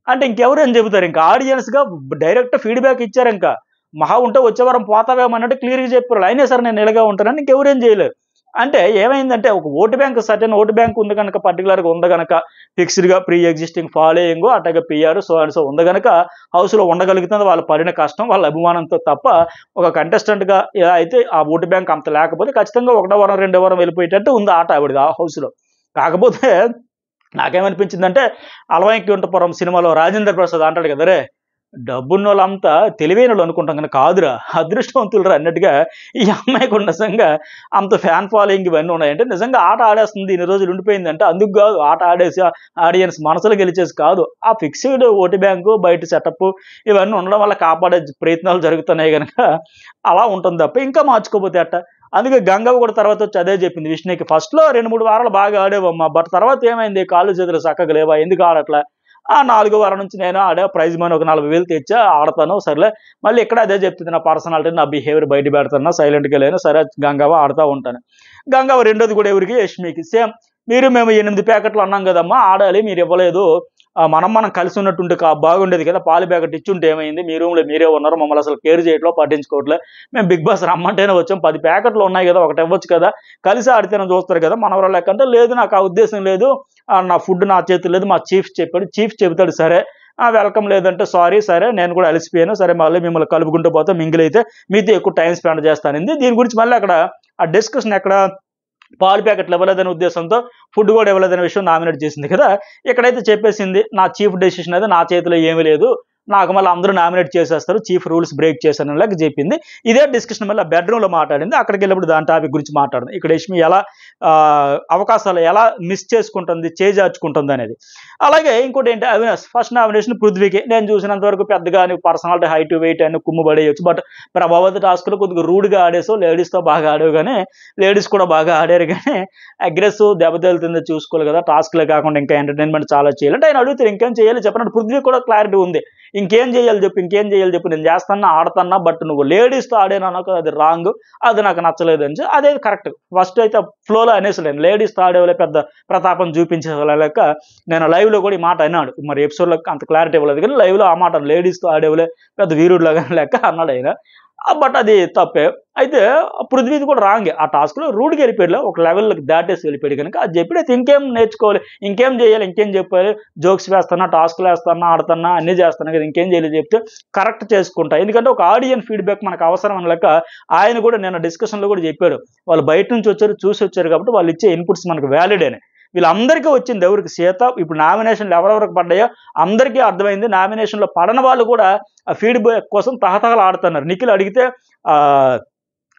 అంటే ఇంకెవరేం చెబుతారు, ఇంకా ఆడియన్స్గా డైరెక్ట్ ఫీడ్బ్యాక్ ఇచ్చారు. ఇంకా మహా ఉంటే వచ్చే వారం పోతావేమన్నట్టు క్లియర్గా చెప్పారు, అయినా సరే నేను ఇలాగా ఉంటానని ఇంకెవరేం చేయలేరు. అంటే ఏమైందంటే ఒక vote bank certain vote bank ఉంది కనుక పర్టికులర్గా ఉంది కనుక ఫిక్స్డ్గా ప్రీ ఎగ్జిస్టింగ్ ఫాలోయింగ్ అట్లాగే పిఆర్ సో అండ్ సో ఉంది కనుక హౌస్లో ఉండగలుగుతుంది, వాళ్ళు పడిన కష్టం వాళ్ళ అభిమానంతో తప్ప ఒక కంటెస్టెంట్గా అయితే ఆ ఓటు బ్యాంక్ అంత లేకపోతే ఖచ్చితంగా 1వ వారం 2వ వారం వెళ్ళిపోయేటట్టు ఉంది ఆట ఆవిడది ఆ హౌస్లో. కాకపోతే నాకేమనిపించిందంటే అలవైకుంఠపురం సినిమాలో రాజేంద్ర ప్రసాద్ అంటాడు కదా, రే డబ్బున్న వాళ్ళంతా తెలివైన వాళ్ళు అనుకుంటాం కానీ కాదురా అదృష్టవంతులు అన్నట్టుగా ఈ అమ్మాయికి నిజంగా అంత ఫ్యాన్ ఫాలోయింగ్ ఇవన్నీ ఉన్నాయంటే నిజంగా ఆట ఆడేస్తుంది ఇన్ని రోజులు ఉండిపోయిందంటే అందుకు కాదు, ఆట ఆడేసి ఆడియన్స్ మనసులు గెలిచేసి కాదు, ఆ ఫిక్స్డ్ ఓటు బ్యాంకు బయట సెటప్ ఇవన్నీ ఉండడం వల్ల కాపాడే ప్రయత్నాలు జరుగుతున్నాయి కనుక అలా ఉంటుంది తప్ప ఇంకా మార్చుకోపోతే అట్ట. అందుకే గంగవ్వ కూడా తర్వాత వచ్చి అదే చెప్పింది విష్ణుకి, ఫస్ట్లో 2-3 వారాలు బాగా ఆడేవమ్మా, బట్ తర్వాత ఏమైంది కాళ్ళు చేతులు చక్కగా లేవా, ఎందుకు ఆడట్లా, 4వ వారం నుంచి నేను ఆడే ప్రైజ్ మనీ ఒక 40,000 తెచ్చా ఆడతాను, సరేలే మళ్ళీ ఇక్కడ అదే చెప్తుంది, నా పర్సనాలిటీ నా బిహేవియర్ బయట పెడుతున్నా, సైలెంట్గా లేను, సరే గంగవ్వ ఆడుతూ ఉంటాను. గంగవ్వ రెండోది కూడా ఎవరికి, యష్మికి సేమ్, మీరు మేము 8 ప్యాకెట్లు అన్నాం కదమ్మా ఆడాలి మీరు ఇవ్వలేదు, మనం కలిసి ఉన్నట్టుంటే బాగుండేది కదా, పాలు ప్యాకెట్ ఇచ్చుంటే ఏమైంది, మీ రూమ్లో మీరే ఉన్నారు, మమ్మల్ని అసలు కేర్ చేయట్లో పట్టించుకోవట్లేదు, మేము బిగ్ బాస్ రమ్మంటేనే వచ్చాం, 10 ప్యాకెట్లు ఉన్నాయి కదా ఒకటి ఇవ్వచ్చు కదా, కలిసి ఆడితేనే చూస్తారు కదా మనవరాలు లెక్క అంటే, లేదు నాకు ఆ ఉద్దేశం లేదు, నా ఫుడ్ నా చేతులు లేదు, మా చీఫ్ చెప్పాడు, చీఫ్ చెబుతాడు సరే వెల్కమ్ లేదంటే సారీ, సరే నేను కూడా అలసిపోయాను, సరే మళ్ళీ మిమ్మల్ని కలుపుకుంటూ పోతే మింగిల్ అయితే మీతో ఎక్కువ టైం స్పెండ్ చేస్తానంది. దీని గురించి మళ్ళీ అక్కడ ఆ డిస్కషన్ ఎక్కడ పాలు ప్యాకెట్లు ఇవ్వలేదనే ఉద్దేశంతో ఫుడ్ కూడా ఇవ్వలేదనే విషయం నామినేట్ చేసింది కదా, ఇక్కడైతే చెప్పేసింది నా చీఫ్ డెసిషన్ అయితే నా చేతిలో ఏమీ లేదు, నాకు మళ్ళీ అందరూ నామినేట్ చేసేస్తారు, చీఫ్ రూల్స్ బ్రేక్ చేశాను లాగా చెప్పింది. ఇదే డిస్కషన్ మళ్ళీ బెడ్రూమ్లో మాట్లాడింది, అక్కడికి వెళ్ళినప్పుడు దాని టాపిక్ గురించి మాట్లాడింది. ఇక్కడ యష్మి ఎలా అవకాశాలు ఎలా మిస్ చేసుకుంటుంది, చేజార్చుకుంటుంది అనేది. అలాగే ఇంకోటి ఏంటి, అవినాష్ ఫస్ట్ నామినేషన్ పృథ్వీకి. నేను చూసినంత వరకు పెద్దగా పర్సనాలిటీ, హైట్, వెయిట్ అని కుమ్ము పడేయచ్చు. బట్ ప్రభావతి టాస్క్లో కొద్దిగా రూడ్గా ఆడేసావు, లేడీస్తో బాగా ఆడేవు, కానీ లేడీస్ కూడా బాగా ఆడారు, కానీ అగ్రెసివ్ దెబ్బతెలుతుందో చూసుకోవాలి కదా. టాస్క్లే కాకుండా ఇంకా ఎంటర్టైన్మెంట్ చాలా చేయాలి అంటే ఆయన అడుగుతారు ఇంకేం చేయాలి చెప్పినట్టు. పృథ్వీ కూడా క్లారిటీ ఉంది, ఇంకేం చేయాలి చెప్పు, ఇంకేం చేయాలి చెప్పు, నేను చేస్తానా ఆడతానా, బట్ నువ్వు లేడీస్తో ఆడేనా అది రాంగ్, అది నాకు నచ్చలేదు అని. అదే కరెక్ట్. ఫస్ట్ అయితే ఫ్లోలో అనేసలేను, లేడీస్తో ఆడేవాళ్ళే పెద్ద ప్రతాపం చూపించే లెక్క. నేను లైవ్లో కూడా ఈ మాట అన్నాడు, మరి ఎపిసోడ్లో అంత క్లారిటీ ఇవ్వలేదు, కానీ లైవ్లో ఆ మాట లేడీస్తో ఆడేవాళ్ళే పెద్ద వీరుడులాగా లెక్క అన్నాడు ఆయన. బట్ అది తప్పే. అయితే పృథ్వీది కూడా రాంగే. ఆ టాస్క్లో రూడ్కి వెళ్ళిపోయాడు, ఒక లెవెల్కి దాటేసి వెళ్ళిపోయాడు కనుక అది చెప్పినైతే ఇంకేం నేర్చుకోవాలి, ఇంకేం చేయాలి, ఇంకేం చెప్పాలి. జోక్స్ వేస్తున్నా, టాస్క్లు వేస్తున్నా, ఆడుతున్నా, అన్నీ చేస్తున్నా కదా, ఇంకేం చేయాలి చెప్తే కరెక్ట్ చేసుకుంటా. ఎందుకంటే ఒక ఆడియన్స్ ఫీడ్బ్యాక్ మనకు అవసరం అని లెక్క ఆయన కూడా నేను డిస్కషన్లో కూడా చెప్పాడు. వాళ్ళు బయట నుంచి వచ్చారు, చూసి వచ్చారు కాబట్టి వాళ్ళు ఇచ్చే ఇన్పుట్స్ మనకు వ్యాలిడ్ అని. వీళ్ళందరికీ వచ్చింది ఎవరికి, సీత ఇప్పుడు నామినేషన్లు ఎవరెవరికి పడ్డాయో అందరికీ అర్థమైంది. నామినేషన్లో పడని వాళ్ళు కూడా ఆ ఫీడ్బ్యాక్ కోసం తహతహలు ఆడుతున్నారు. నిఖిల్ అడిగితే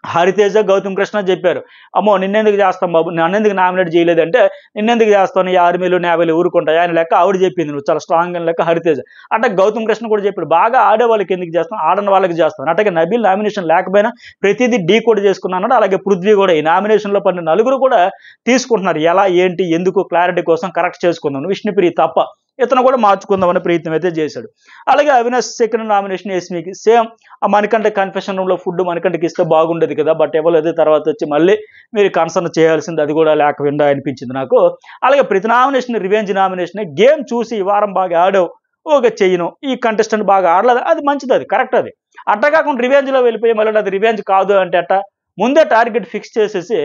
హరితేజ, గౌతమ్ కృష్ణ చెప్పారు, అమ్మో నిన్నెందుకు చేస్తాం బాబు, నన్నెందుకు నామినేట్ చేయలేదంటే, నిన్నెందుకు చేస్తాను, ఈ ఆర్మీలు నేవీలు ఊరుకుంటాయి ఆయన లెక్క ఆవిడ చెప్పింది, నువ్వు చాలా స్ట్రాంగ్ అని లెక్క హరితేజ. అంటే గౌతమ్ కృష్ణ కూడా చెప్పాడు, బాగా ఆడే వాళ్ళకి ఎందుకు చేస్తాం, ఆడని వాళ్ళకి చేస్తాను. అట్లాగే నబీల్ నామినేషన్ లేకపోయినా ప్రతిదీ డీ కోడ్ చేసుకున్నాడు. అలాగే పృథ్వీ కూడా ఈ నామినేషన్లో పడిన నలుగురు కూడా తీసుకుంటున్నారు, ఎలా ఏంటి ఎందుకు క్లారిటీ కోసం కరెక్ట్ చేసుకుందాం. విష్ణుప్రియ తప్ప ఇతను కూడా మార్చుకుందామనే ప్రయత్నం అయితే చేశాడు. అలాగే అవినాష్ సెకండ్ నామినేషన్ యష్మికి సేమ్. ఆ మణికంఠ కన్ఫెషన్ రూమ్లో ఫుడ్ మణికంఠకి ఇస్తే బాగుండేది కదా, బట్ ఇవ్వలేదు. తర్వాత వచ్చి మళ్ళీ మీరు కన్సర్న్ చేయాల్సింది, అది కూడా లేకుండా అనిపించింది నాకు. అలాగే ప్రతి నామినేషన్ రివెంజ్ నామినేషన్. గేమ్ చూసి ఈ వారం బాగా ఆడావు, ఓకే చెయ్యను, ఈ కంటెస్టెంట్ బాగా ఆడలేదు, అది మంచిది, అది కరెక్ట్. అది అట్ట కాకుండా రివెంజ్లో వెళ్ళిపోయి మళ్ళీ అది రివెంజ్ కాదు అంటే అట్ట ముందే టార్గెట్ ఫిక్స్ చేసేసి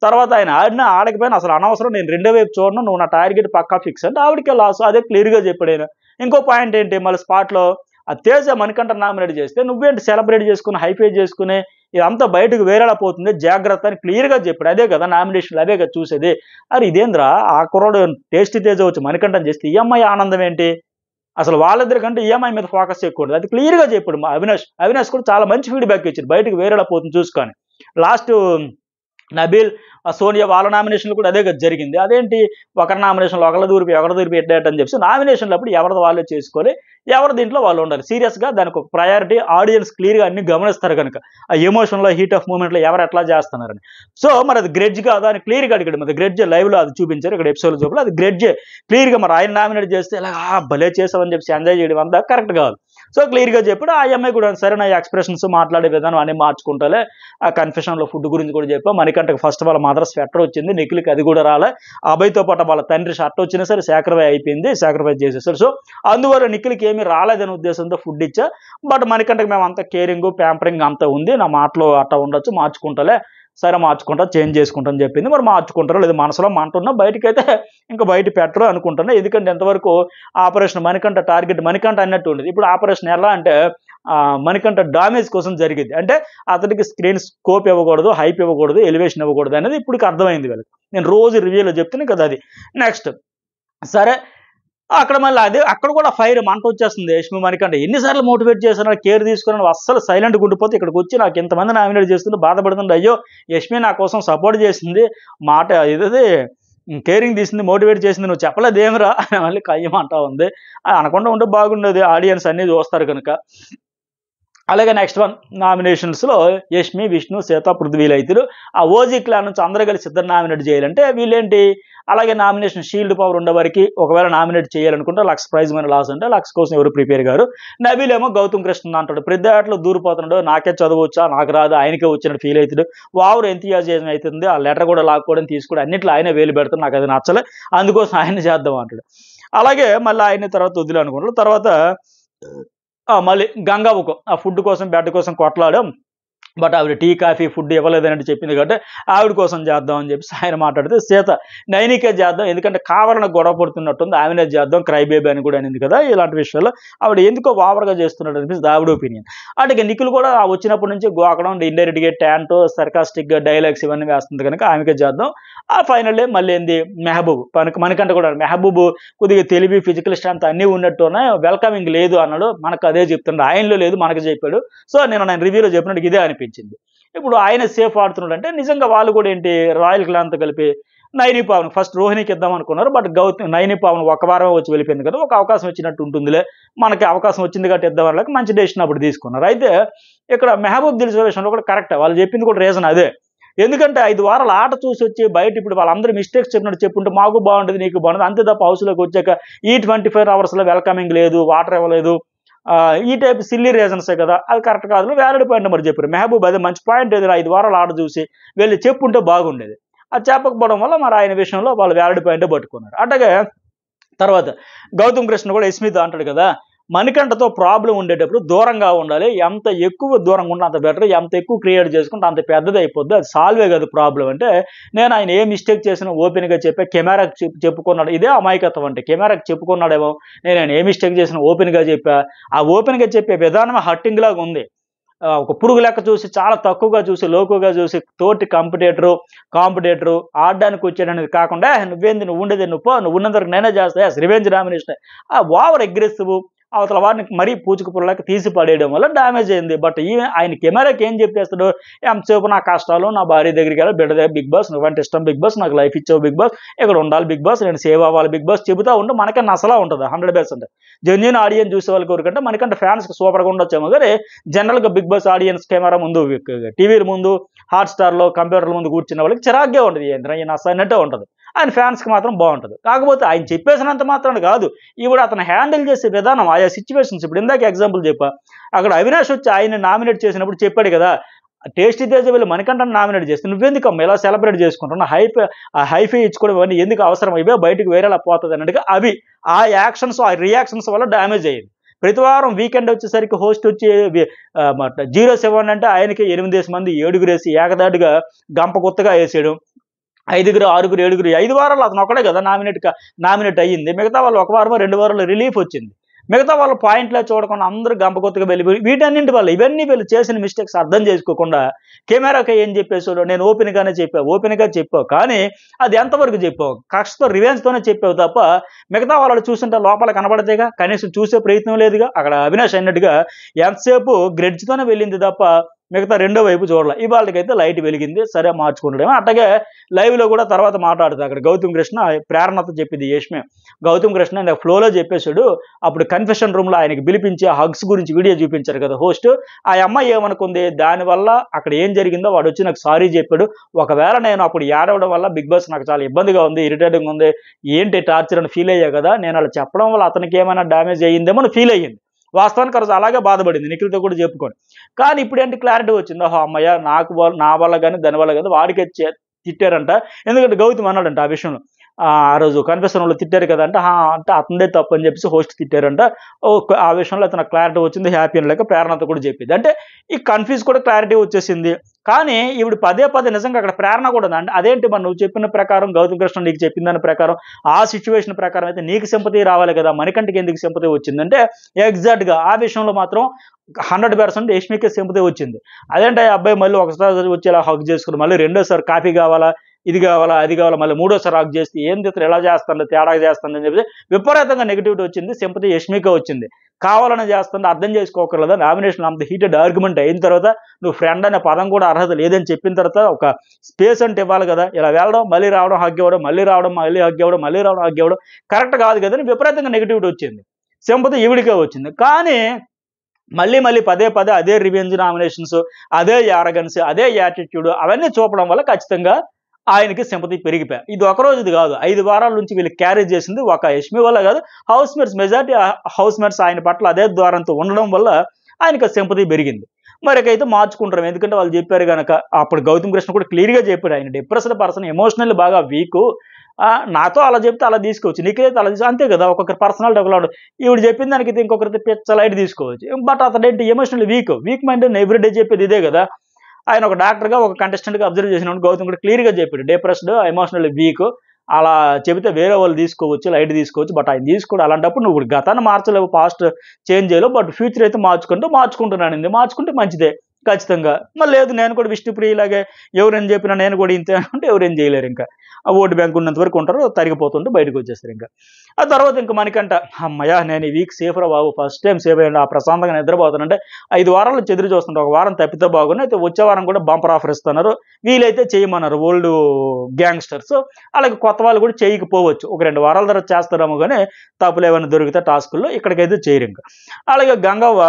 తర్వాత ఆయన ఆడినా ఆడకపోయినా అసలు అనవసరం, నేను రెండో వైపు చూడను, నువ్వు నా టార్గెట్ పక్కా ఫిక్స్ అంటే ఆవిడకే లాస్. అదే క్లియర్గా చెప్పాడు ఆయన. ఇంకో పాయింట్ ఏంటి, మళ్ళీ స్పాట్లో ఆ తేజ మణికంఠ నామినేట్ చేస్తే నువ్వేంటి సెలబ్రేట్ చేసుకుని హైఫై చేసుకుని ఇదంతా బయటకు వేరేలా పోతుంది, జాగ్రత్త అని క్లియర్గా చెప్పాడు. అదే కదా నామినేషన్లు, అదే కదా చూసేది. అరే ఇదేంద్రా, ఆ కుర్రాడు టేస్టీ తేజ వచ్చి మణికంఠం చేస్తే ఈఎంఐ ఆనందం ఏంటి, అసలు వాళ్ళిద్దరికంటే ఈఎంఐ మీద ఫోకస్ ఎక్కువ. అది క్లియర్గా చెప్పాడు అవినాష్ కూడా చాలా మంచి ఫీడ్బ్యాక్ ఇచ్చాడు, బయటకు వేరేలా పోతుంది చూసుకొని. లాస్ట్ నబీల్, సోనియా వాళ్ళ నామినేషన్లు కూడా అదే జరిగింది. అదేంటి ఒకరి నామినేషన్లో ఒకరి దూరిపి ఎట్టేటని చెప్పి నామినేషన్లు అప్పుడు ఎవరిది వాళ్ళే చేసుకొని ఎవరి దీంట్లో వాళ్ళు ఉండాలి. సీరియస్గా దానికి ఒక ప్రయారిటీ, ఆడియన్స్ క్లియర్గా అన్ని గమనిస్తారు కనుక ఆ ఎమోషన్లో హీట్ ఆఫ్ మూమెంట్లో ఎవరు ఎట్లా చేస్తున్నారని. సో మరి అది గ్రెడ్జ్ కాదా అని క్లియర్గా అడిగాడు. మరి గ్రెడ్జ్ లైవ్లో అది చూపించారు, ఇక్కడ ఎపిసోడ్ చూపాలి, అది గ్రెడ్జే క్లియర్గా. మరి ఆయన నామినేట్ చేస్తే ఇలా భలే చేసామని చెప్పి ఎంజాయ్ చేయడం అంతా కరెక్ట్ కాదు. సో క్లియర్గా చెప్పాడు. ఆ అమ్మాయి కూడా సరే నా ఎక్స్ప్రెషన్స్ మాట్లాడే విధానం అన్నీ మార్చుకుంటాలే. ఆ కన్ఫెషన్లో ఫుడ్ గురించి కూడా చెప్పా. మణికంఠకి ఫస్ట్ వాళ్ళ మదర్ స్వెటర్ వచ్చింది, నిఖిల్కి అది కూడా రాలే. అబ్బాయితో పాటు వాళ్ళ తండ్రి షర్ట్ వచ్చినా సరే సాక్రిఫైస్ అయిపోయింది, సాక్రిఫైస్ చేసేసారు. సో అందువల్ల నిఖిల్కి ఏమీ రాలేదనే ఉద్దేశంతో ఫుడ్ ఇచ్చా. బట్ మణికంఠకి మేము అంత కేరింగ్ ప్యాంపరింగ్ అంతా ఉంది, నా మాటలో అట్లా ఉండొచ్చు, మార్చుకుంటాలే, సరే మార్చుకుంటా, చేంజ్ చేసుకుంటా అని చెప్పింది. మరి మార్చుకుంటారో లేదు, మనసులో మంటున్నా, బయటకైతే ఇంకా బయట పెట్టరు అనుకుంటున్నా. ఎందుకంటే ఎంతవరకు ఆపరేషన్ మణికంఠ టార్గెట్ మణికంఠ అన్నట్టు ఉండేది. ఇప్పుడు ఆపరేషన్ ఎలా అంటే మణికంఠ డామేజ్ కోసం జరిగింది. అంటే అతనికి స్క్రీన్ స్కోప్ ఇవ్వకూడదు, హైప్ ఇవ్వకూడదు, ఎలివేషన్ ఇవ్వకూడదు అనేది ఇప్పుడు అర్థమైంది వీళ్ళకి. నేను రోజు రివ్యూలో చెప్తాను కదా అది. నెక్స్ట్ సరే అక్కడ మళ్ళీ అదే అక్కడ కూడా ఫైర్ మంట వచ్చేస్తుంది. యష్మి మణికంఠ ఎన్నిసార్లు మోటివేట్ చేశాను, కేర్ తీసుకున్నాను, అస్సలు సైలెంట్గా ఉండిపోతే ఇక్కడికి వచ్చి నాకు ఇంతమంది నామినేట్ చేస్తుంటే బాధపడుతుంది. అయ్యో యష్మి నా కోసం సపోర్ట్ చేసింది, మాట ఇదే కేరింగ్ తీసింది, మోటివేట్ చేసింది, నువ్వు చెప్పలేదేమిరా అని మళ్ళీ కయ్యమంటా ఉంది. అనకుండా ఉంటే బాగుండేది, ఆడియన్స్ అన్నీ చూస్తారు కనుక. అలాగే నెక్స్ట్ వన్ నామినేషన్స్లో యష్మి, విష్ణు, సీత, పృథ్వీలు అవుతారు. ఆ ఓజీ క్లాన్ నుంచి అందరూ కలిసి ఇద్దరు నామినేట్ చేయాలంటే వీళ్ళేంటి, అలాగే నామినేషన్ షీల్డ్ పవర్ ఉండేవారికి ఒకవేళ నామినేట్ చేయాలనుకుంటే 1,00,000 ప్రైజ్ మనీ లాస్ అంటే 1,00,000 కోసం ఎవరు ప్రిపేర్ గారు. నబీల్ ఏమో గౌతమ్ కృష్ణ అంటాడు, ప్రతి ఆటలో దూరిపోతున్నాడు, నాకే చదవచ్చా, నాకు రాదు, ఆయనకే వచ్చినట్టు ఫీల్ అవుతాడు, వావరు ఎంతయాజం అవుతుంది, ఆ లెటర్ కూడా లాక్కోవడం తీసుకోవడం అన్నింటిలో ఆయనే వేలు పెడతాడు, నాకు అది నచ్చలే, అందుకోసం ఆయన చేద్దాం అంటాడు. అలాగే మళ్ళీ ఆయన తర్వాత వదిలే అనుకుంటాడు. తర్వాత మళ్ళీ గంగావకు ఆ ఫుడ్ కోసం బెడ్ కోసం కొట్లాడాం, బట్ ఆవిడ టీ కాఫీ ఫుడ్ ఇవ్వలేదని చెప్పింది కాబట్టి ఆవిడ కోసం చేద్దాం అని చెప్పి ఆయన మాట్లాడితే సీత నైనికే చేద్దాం, ఎందుకంటే కావాలని గొడవ పడుతున్నట్టుంది, ఆమెనే చేద్దాం, క్రై బేబీ అని కూడా అనింది కదా. ఇలాంటి విషయాల్లో ఆవిడ ఎందుకో ఓవర్గా చేస్తున్నాడు అనిపిస్తుంది ఆవిడ ఒపీనియన్. అంటే నిఖిల్ కూడా వచ్చినప్పటి నుంచి గోకడం, ఇండైరెక్ట్గా ట్యాంట్, సర్కాస్టిక్గా డైలాగ్స్ ఇవన్నీ వేస్తుంది కనుక ఆమెకే చేద్దాం. ఆ ఫైనల్లే మళ్ళీ ఏంది మెహబూబ్ మనకంటే కూడా మెహబూబ్ కొద్దిగా తెలివి, ఫిజికల్ స్ట్రెంత్ అన్నీ ఉన్నట్టునే వెల్కమింగ్ లేదు అన్నాడు, మనకు అదే చెప్తున్నాడు, ఆయనలో లేదు మనకు చెప్పాడు. సో నేను రివ్యూలో చెప్పినట్టు ఇదే అనిపించింది. ఇప్పుడు ఆయన సేఫ్ ఆడుతున్నాడు అంటే నిజంగా వాళ్ళు కూడా ఏంటి రాయల్ క్లాన్తో కలిపి నైని పవన్ ఫస్ట్ రోహిణికి ఇద్దాం అనుకున్నారు. బట్ నైని పవన్ ఒక వారం వచ్చి వెళ్ళిపోయింది కదా, ఒక అవకాశం వచ్చినట్టు ఉంటుందిలే, మనకి అవకాశం వచ్చింది కాబట్టి ఇద్దాం వాళ్ళకి మంచి డెసిషన్ అప్పుడు తీసుకున్నారు. అయితే ఇక్కడ మెహబూబ్ దిల్సుఖ్ విషయంలో కూడా కరెక్ట్, వాళ్ళు చెప్పింది కూడా రీజన్ అదే. ఎందుకంటే 5 వారాల ఆట చూసి వచ్చి బయట ఇప్పుడు వాళ్ళందరూ మిస్టేక్స్ చెప్పినట్టు చెప్పుంటే మాకు బాగుంటుంది నీకు బాగుంటుంది అంతే తప్ప హౌస్లోకి వచ్చాక ఈ 24 అవర్స్లో వెల్కమింగ్ లేదు, వాటర్ ఇవ్వలేదు, ఈ టైప్ సిల్లీ రీజన్సే కదా, అది కరెక్ట్ కాదు. వ్యాలిడ్ పాయింట్ మరి చెప్పారు మెహబూబ్, అదే మంచి పాయింట్ ఏదైనా 5 వారాల ఆట చూసి వెళ్ళి చెప్పుంటే బాగుండేది. అది చెప్పకపోవడం వల్ల మరి ఆయన విషయంలో వాళ్ళు వ్యాలిడ్ పాయింటే పట్టుకున్నారు. అట్లాగే తర్వాత గౌతమ్ కృష్ణ కూడా యస్మితో అంటాడు కదా, మణికంఠతో ప్రాబ్లం ఉండేటప్పుడు దూరంగా ఉండాలి, ఎంత ఎక్కువ దూరంగా ఉంటే అంత బెటర్, ఎంత ఎక్కువ క్రియేట్ చేసుకుంటే అంత పెద్దది అయిపోద్ది, అది సాల్వే కదా ప్రాబ్లం అంటే. నేను ఆయన ఏ మిస్టేక్ చేసినా ఓపెన్గా చెప్పా, కెమెరాకి చెప్పుకున్నాడు, ఇదే అమాయకత్వం అంటే. కెమెరాకి చెప్పుకున్నాడేమో, నేను ఆయన ఏ మిస్టేక్ చేసినా ఓపెన్గా చెప్పా, ఆ ఓపెన్గా చెప్పే విధానం హట్టింగ్ లాగా ఉంది. ఒక పురుగు లెక్క చూసి చాలా తక్కువగా చూసి లోకుగా చూసి తోటి కాంపిటేటరు ఆడడానికి వచ్చాడనేది కాకుండా నువ్వేంది, నువ్వు ఉండేది నువ్వు ఉన్నందుకు నేనే చేస్తా, రివెంజ్ నామినేషన్, ఓవర్ అగ్రెసివ్ అవతల వారిని మరీ పూచుకు పుల్లకి తీసి పడేయడం వల్ల డ్యామేజ్ అయింది. బట్ ఆయన కెమెరాకి ఏం చెప్పేస్తాడు, ఎంతసేపు నా కష్టాలు, నా భార్య దగ్గరికి వెళ్ళి బిడ్డ దగ్గర బిగ్ బాస్, నువ్వంటే ఇష్టం బిగ్ బాస్, నాకు లైఫ్ ఇచ్చావు బిగ్ బాస్, ఇక్కడ ఉండాలి బిగ్ బాస్, నేను సేవ్ అవ్వాలి బిగ్ బాస్ చెబుతా ఉంటే మనకన్నా అసలా ఉంటుంది 100%. జెన్యూన్ ఆడియన్స్ చూసే వాళ్ళకి ఎవరికంటే మనకంటే ఫ్యాన్స్కి సూపర్గా ఉండొచ్చేమో, కానీ జనరల్గా బిగ్ బాస్ ఆడియన్స్ కెమెరా ముందు, టీవీల ముందు, హాట్స్టార్లో కంప్యూటర్ల ముందు కూర్చున్న వాళ్ళకి చిరాగ్గా ఉంటుంది, ఈయన అసైనట్టే ఉంటుంది. ఆయన ఫ్యాన్స్కి మాత్రం బాగుంటుంది. కాకపోతే ఆయన చెప్పేసినంత మాత్రాన్ని కాదు, ఇప్పుడు అతను హ్యాండిల్ చేసే విధానం ఆయా సిచ్యువేషన్స్. ఇప్పుడు ఇందాక ఎగ్జాంపుల్ చెప్పా, అక్కడ అవినాష్ వచ్చి ఆయన నామినేట్ చేసినప్పుడు చెప్పాడు కదా, టేస్టీ తేజ వెళ్ళి మణికంఠను నామినేట్ చేస్తే నువ్వెందుకమ్మా ఇలా సెలబ్రేట్ చేసుకుంటున్నా, హైఫై ఇచ్చుకోవడం ఇవన్నీ ఎందుకు అవసరం, ఇవే బయటకు వేరేలా పోతుంది అన్నట్టుగా అవి ఆ యాక్షన్స్ ఆ రియాక్షన్స్ వల్ల డ్యామేజ్ అయ్యింది. ప్రతి వారం వీకెండ్ వచ్చేసరికి హోస్ట్ వచ్చి 07 అంటే ఆయనకి 8 మంది 7 వేసి ఏకదాటిగా గంప కొత్తగా వేసేయడం, 5, 6, 7, 5 వారాలు అతను ఒకడే కదా నామినేట్ అయ్యింది. మిగతా వాళ్ళు 1 వారమో 2 వారాలు రిలీఫ్ వచ్చింది. మిగతా వాళ్ళు పాయింట్లే చూడకుండా అందరూ గంపకొత్తగా వెళ్ళిపోయి వీటన్నింటి వల్ల ఇవన్నీ వీళ్ళు చేసిన మిస్టేక్స్ అర్థం చేసుకోకుండా కెమెరాకి ఏం చెప్పేసాడు, నేను ఓపెన్గానే చెప్పావు కానీ అది ఎంతవరకు చెప్పావు, కక్షతో రివెంజ్తోనే చెప్పావు తప్ప మిగతా వాళ్ళు చూస్తుంటే లోపల కనబడతేగా, కనీసం చూసే ప్రయత్నం లేదుగా. అక్కడ అవినాష్ అన్నట్టుగా ఎంతసేపు గ్రెడ్జ్తోనే వెళ్ళింది తప్ప మిగతా రెండో వైపు చూడాలి. ఇవాళకైతే లైట్ వెలిగింది, సరే మార్చుకుంటాడేమో. అట్లాగే లైవ్లో కూడా తర్వాత మాట్లాడుతుంది అక్కడ గౌతమ్ కృష్ణ ప్రేరణతో చెప్పింది యష్మి. గౌతమ్ కృష్ణ నాకు ఫ్లోలో చెప్పేశాడు, అప్పుడు కన్ఫెషన్ రూమ్లో ఆయనకి పిలిపించి ఆ హగ్స్ గురించి వీడియో చూపించారు కదా హోస్ట్, ఆ అమ్మాయి ఏమనుకుంది, దానివల్ల అక్కడ ఏం జరిగిందో వాడు వచ్చి నాకు సారీ చెప్పాడు, ఒకవేళ నేను అప్పుడు ఏడవడం వల్ల బిగ్ బాస్ నాకు చాలా ఇబ్బందిగా ఉంది, ఇరిటేటింగ్ ఉంది, ఏంటి టార్చర్ అని ఫీల్ అయ్యా కదా, నేను అలా చెప్పడం వల్ల అతనికి ఏమైనా డ్యామేజ్ అయ్యిందేమో అని ఫీల్ అయ్యింది. వాస్తవానికి ఆ రోజు అలాగే బాధపడింది, నిఖిల్తో కూడా చెప్పుకోండి. కానీ ఇప్పుడు ఏంటి క్లారిటీ వచ్చింది, ఓహో అమ్మయ్య నా వల్ల కానీ దానివల్ల కానీ వాడికే తిట్టారంట. ఎందుకంటే గౌతమ్ అన్నాడంట ఆ విషయంలో, ఆ రోజు కన్ఫెషన్ వాళ్ళు తిట్టారు కదా అంటే అతనిదే తప్పు అని చెప్పేసి హోస్ట్ తిట్టారంట. ఆ విషయంలో అతను క్లారిటీ వచ్చింది, హ్యాపీ అని లేక ప్రేరణతో కూడా చెప్పింది. అంటే ఈ కన్ఫ్యూజ్ కూడా క్లారిటీ వచ్చేసింది. కానీ ఇప్పుడు పదే నిజంగా అక్కడ ప్రేరణ కూడా ఉంది. అదేంటి మరి నువ్వు చెప్పిన ప్రకారం గౌతమ్ కృష్ణ నీకు చెప్పిన దాని ప్రకారం ఆ సిచ్యువేషన్ ప్రకారం అయితే నీకు సింపతి రావాలి కదా, మణికంఠకి ఎందుకు సింపతి వచ్చిందంటే ఎగ్జాక్ట్గా ఆ విషయంలో మాత్రం 100% యష్మికే సింపతి వచ్చింది. అదేంటే ఆ అబ్బాయి మళ్ళీ ఒకసారి వచ్చి ఇలా హక్ చేసుకుని మళ్ళీ రెండోసారి కాఫీ కావాలా, ఇది కావాలా, అది కావాలా, మళ్ళీ మూడోసారి హక్ చేస్తే ఏంది ఇతను ఎలా చేస్తాను, తేడాగా చేస్తానని చెప్పి విపరీతంగా నెగిటివిటీ వచ్చింది. సింపతి యష్మికే వచ్చింది. కావాలని చేస్తుంటే అర్థం చేసుకోకర్లేదా, నామినేషన్ అంత హీటెడ్ ఆర్గ్యుమెంట్ అయిన తర్వాత నువ్వు ఫ్రెండ్ అనే పదం కూడా అర్హత లేదని చెప్పిన తర్వాత ఒక స్పేస్ అంటే ఇవ్వాలి కదా, ఇలా వెళ్ళడం మళ్ళీ రావడం హగ్ ఇవ్వడం, మళ్ళీ రావడం మళ్ళీ హగ్ ఇవ్వడం, మళ్ళీ రావడం హగ్ ఇవ్వడం కరెక్ట్ కాదు కదా అని విపరీతంగా నెగిటివిటీ వచ్చింది. సింపతి ఈవిడికే వచ్చింది. కానీ మళ్ళీ పదే అదే రివెంజ్ నామినేషన్స్, అదే యారగన్స్, అదే యాటిట్యూడ్ అవన్నీ చూపడం వల్ల ఖచ్చితంగా ఆయనకి సింపతి పెరిగిపోయాయి. ఇది ఒక రోజుది కాదు, 5 వారాల నుంచి వీళ్ళు క్యారీ చేసింది ఒక యష్మి వల్ల కాదు, house mates majority house mates ఆయన పట్ల అదే ద్వారంతో ఉండడం వల్ల ఆయనకి సింపతి పెరిగింది. మరికైతే మార్చుకుంటారు, ఎందుకంటే వాళ్ళు చెప్పారు కనుక. అప్పుడు గౌతమ్ కృష్ణ కూడా క్లియర్గా చెప్పాడు, ఆయన డిప్రెస్డ్ పర్సన్, ఎమోషనల్లీ బాగా వీక్, నాతో అలా చెప్తే అలా తీసుకోవచ్చు, నీకైతే అలా అంతే కదా, ఒక్కొక్కరి పర్సనాలిటీ ఒకలాడు. ఈవిడ చెప్పిన దానికి ఇంకొకరితో పిచ్చ లైట్ తీసుకోవచ్చు. బట్ అతడేంటి ఎమోషనల్లీ వీక్ మైండ్ ఎవ్రీడే చెప్పేది ఇదే కదా. ఆయన ఒక డాక్టర్గా ఒక కంటెస్టెంట్గా అబ్జర్వ్ చేసినప్పుడు గౌతమ్ కూడా క్లియర్గా చెప్పాడు, డిప్రెస్డ్, ఎమోషనల్లీ వీక్, అలా చెబితే వేరే వాళ్ళు తీసుకోవచ్చు, లైట్ తీసుకోవచ్చు, బట్ ఆయన తీసుకోడు. అలాంటప్పుడు నువ్వు గతాన్ని మార్చలేవు, పాస్ట్ చేంజ్ చేయలేవు, బట్ ఫ్యూచర్ అయితే మార్చుకుంటున్నాను, మార్చుకుంటే మంచిదే. ఖచ్చితంగా. మరి లేదు నేను కూడా విష్ణుప్రియలాగే ఎవరని చెప్పినా నేను కూడా ఇంతే అంటే ఎవరేం చేయలేరు ఇంకా. ఆ ఓటు బ్యాంక్ ఉన్నంత వరకు ఉంటారు. తరిగిపోతుంటే బయటకొచ్చేస్తారు ఇంకా. ఆ తర్వాత ఇంక మణికంఠ హమ్మయ్య! నేను ఈ వీక్ సేఫ్‌రా బాబు. ఫస్ట్ టైమ్ సేఫ్ అయ్యాను. ప్రశాంతంగా నిద్రపోతానంటే 5 వారాల నుంచి ఎదురు చూస్తుంటా. ఒక వారం తప్పితే బాగున్ను. అయితే వచ్చే వారం కూడా బంపర్ ఆఫర్ ఇస్తున్నారు. వీలైతే చేయమన్నారు ఓల్డ్ గ్యాంగ్‌స్టర్స్. అలాగే కొత్త వాళ్ళు కూడా చేయకపోవచ్చు. ఒక 2 వారాల తర్వాత చేస్తారేమో గానీ తప్పులేమన్నా దొరికితే టాస్కుల్లో ఇక్కడికైతే చేయరింక. అలాగే గంగవ్వ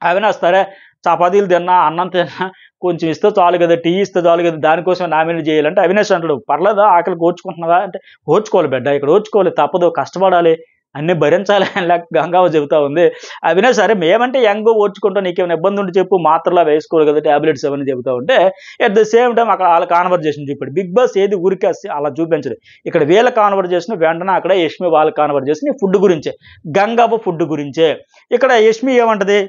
అవినాష్ సరే చపాతీలు తిన్నా, అన్నం తిన్నా కొంచెం ఇస్తే చాలు కదా! టీ ఇస్తే చాలు కదా! దానికోసం నామినేట్ చేయాలంటే అవినాష్ అంటాడు, "పర్లేదా ఆకలికి ఓర్చుకుంటున్నావా?" అంటే, "ఓర్చుకోవాలి బిడ్డ ఇక్కడ ఓర్చుకోవాలి తప్పదు కష్టపడాలి. అన్నీ భరించాలి" అని లెక్క గంగవ్వ చెబుతా ఉంది. అవినాష్ "సరే మేమంటే యంగ్ ఓర్చుకుంటాం నీకేమైనా ఇబ్బంది ఉంటే చెప్పు మాత్రలు అవి వేసుకోవాలి కదా! టాబ్లెట్స్ అవన్నీ" చెబుతా ఉంటే ఎట్ ద సేమ్ టైమ్ అక్కడ ఆళ్ళ కాన్వర్జేషన్ చూపాడు. బిగ్ బాస్ ఏది ఊరికే అలా చూపించడు. ఇక్కడ వీళ్ళ కాన్వర్జేషన్ వెంటనే అక్కడ యష్మి వాళ్ళ కాన్వర్జేషన్ ఈ ఫుడ్ గురించే. గంగవ్వ ఫుడ్ గురించే. ఇక్కడ యష్మి ఏమంటది?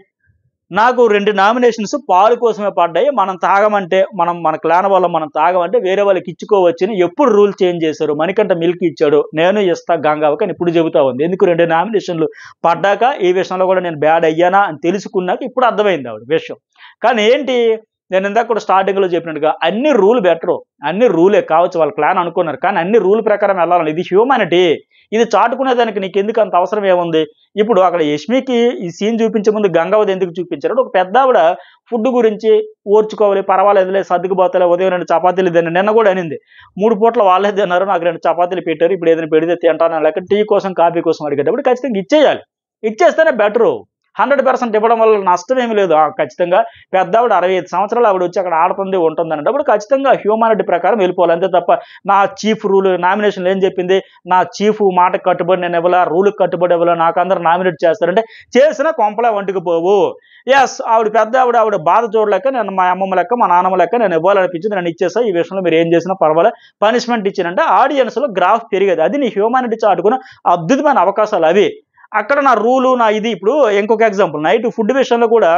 నాకు 2 నామినేషన్స్ పాలు కోసమే పడ్డాయి. మనం తాగమంటే మన క్లాన్ వాళ్ళం మనం తాగమంటే వేరే వాళ్ళకి ఇచ్చుకోవచ్చని ఎప్పుడు రూల్ చేంజ్ చేశారు? మణికంఠ మిల్క్ ఇచ్చాడు. నేను ఇస్తా గంగవ్వకి అని ఇప్పుడు చెబుతా ఉంది. ఎందుకు 2 నామినేషన్లు పడ్డాక ఈ విషయంలో కూడా నేను బ్యాడ్ అయ్యానా అని తెలుసుకున్నాక ఇప్పుడు అర్థమైంది ఆవిడ విషయం. కానీ ఏంటి నేను ఇందాక కూడా స్టార్టింగ్‌లో చెప్పినట్టుగా అన్ని రూల్ బెటరు. అన్ని రూలే కావచ్చు వాళ్ళ క్లాన్ అనుకున్నారు. కానీ అన్ని రూల్ ప్రకారం వెళ్ళాలి. ఇది హ్యూమానిటీ. ఇది చాటుకునేదానికి నీకెందుకు అంత అవసరం ఏముంది? ఇప్పుడు అక్కడ యష్మికి ఈ సీన్ చూపించే ముందు గంగవ్వది ఎందుకు చూపించారంటే ఒక పెద్దావిడ ఫుడ్ గురించి ఓర్చుకోవాలి పర్వాలేదులే సర్దుకుపోతలే ఉదయం 2 చపాతీలు తిన్నాను. నిన్న కూడా అనింది. 3 పూటలు వాళ్ళే తిన్నారు. నాకు 2 చపాతీలు పెట్టారు. ఇప్పుడు ఏదైనా పెడితే తింటాను లేక టీ కోసం కాఫీ కోసం అడిగేటప్పుడు ఖచ్చితంగా ఇచ్చేయాలి. ఇచ్చేస్తేనే బెటరు. 100% ఇవ్వడం వల్ల నష్టం ఏమి లేదు. ఖచ్చితంగా పెద్దావిడ 65 సంవత్సరాలు ఆవిడ వచ్చి అక్కడ ఆడుతుంది ఉంటుందనేటప్పుడు ఖచ్చితంగా హ్యూమానిటీ ప్రకారం వెళ్ళిపోవాలి. అంతే తప్ప నా చీఫ్ రూల్ నామినేషన్‌లో ఏం చెప్పింది? నా చీఫ్ మాటకు కట్టుబడి నేను ఇవ్వలా, రూల్‌కి కట్టుబడి ఇవ్వలా, నాకు అందరూ నామినేట్ చేస్తారంటే చేసినా కొంపలే వంటుకుపోవు. యెస్ ఆవిడ పెద్దావిడ ఆవిడ బాధ చూడలేక నేను మా అమ్మమ్మ లెక్క, మా నాన్నమ్మ లెక్క నేను ఇవ్వాలనిపించింది. నేను ఇచ్చేసా. ఈ విషయంలో మీరు ఏం చేసినా పర్వాలే. పనిష్మెంట్ ఇచ్చానంటే ఆడియన్స్‌లో గ్రాఫ్ పెరిగేది. అది నీ హ్యూమానిటీ చాటుకున్న అద్భుతమైన అవకాశాలు అవి. అక్కడ నా రూలు నా ఇది ఇప్పుడు ఇంకొక ఎగ్జాంపుల్ నైట్ ఫుడ్ విషయంలో కూడా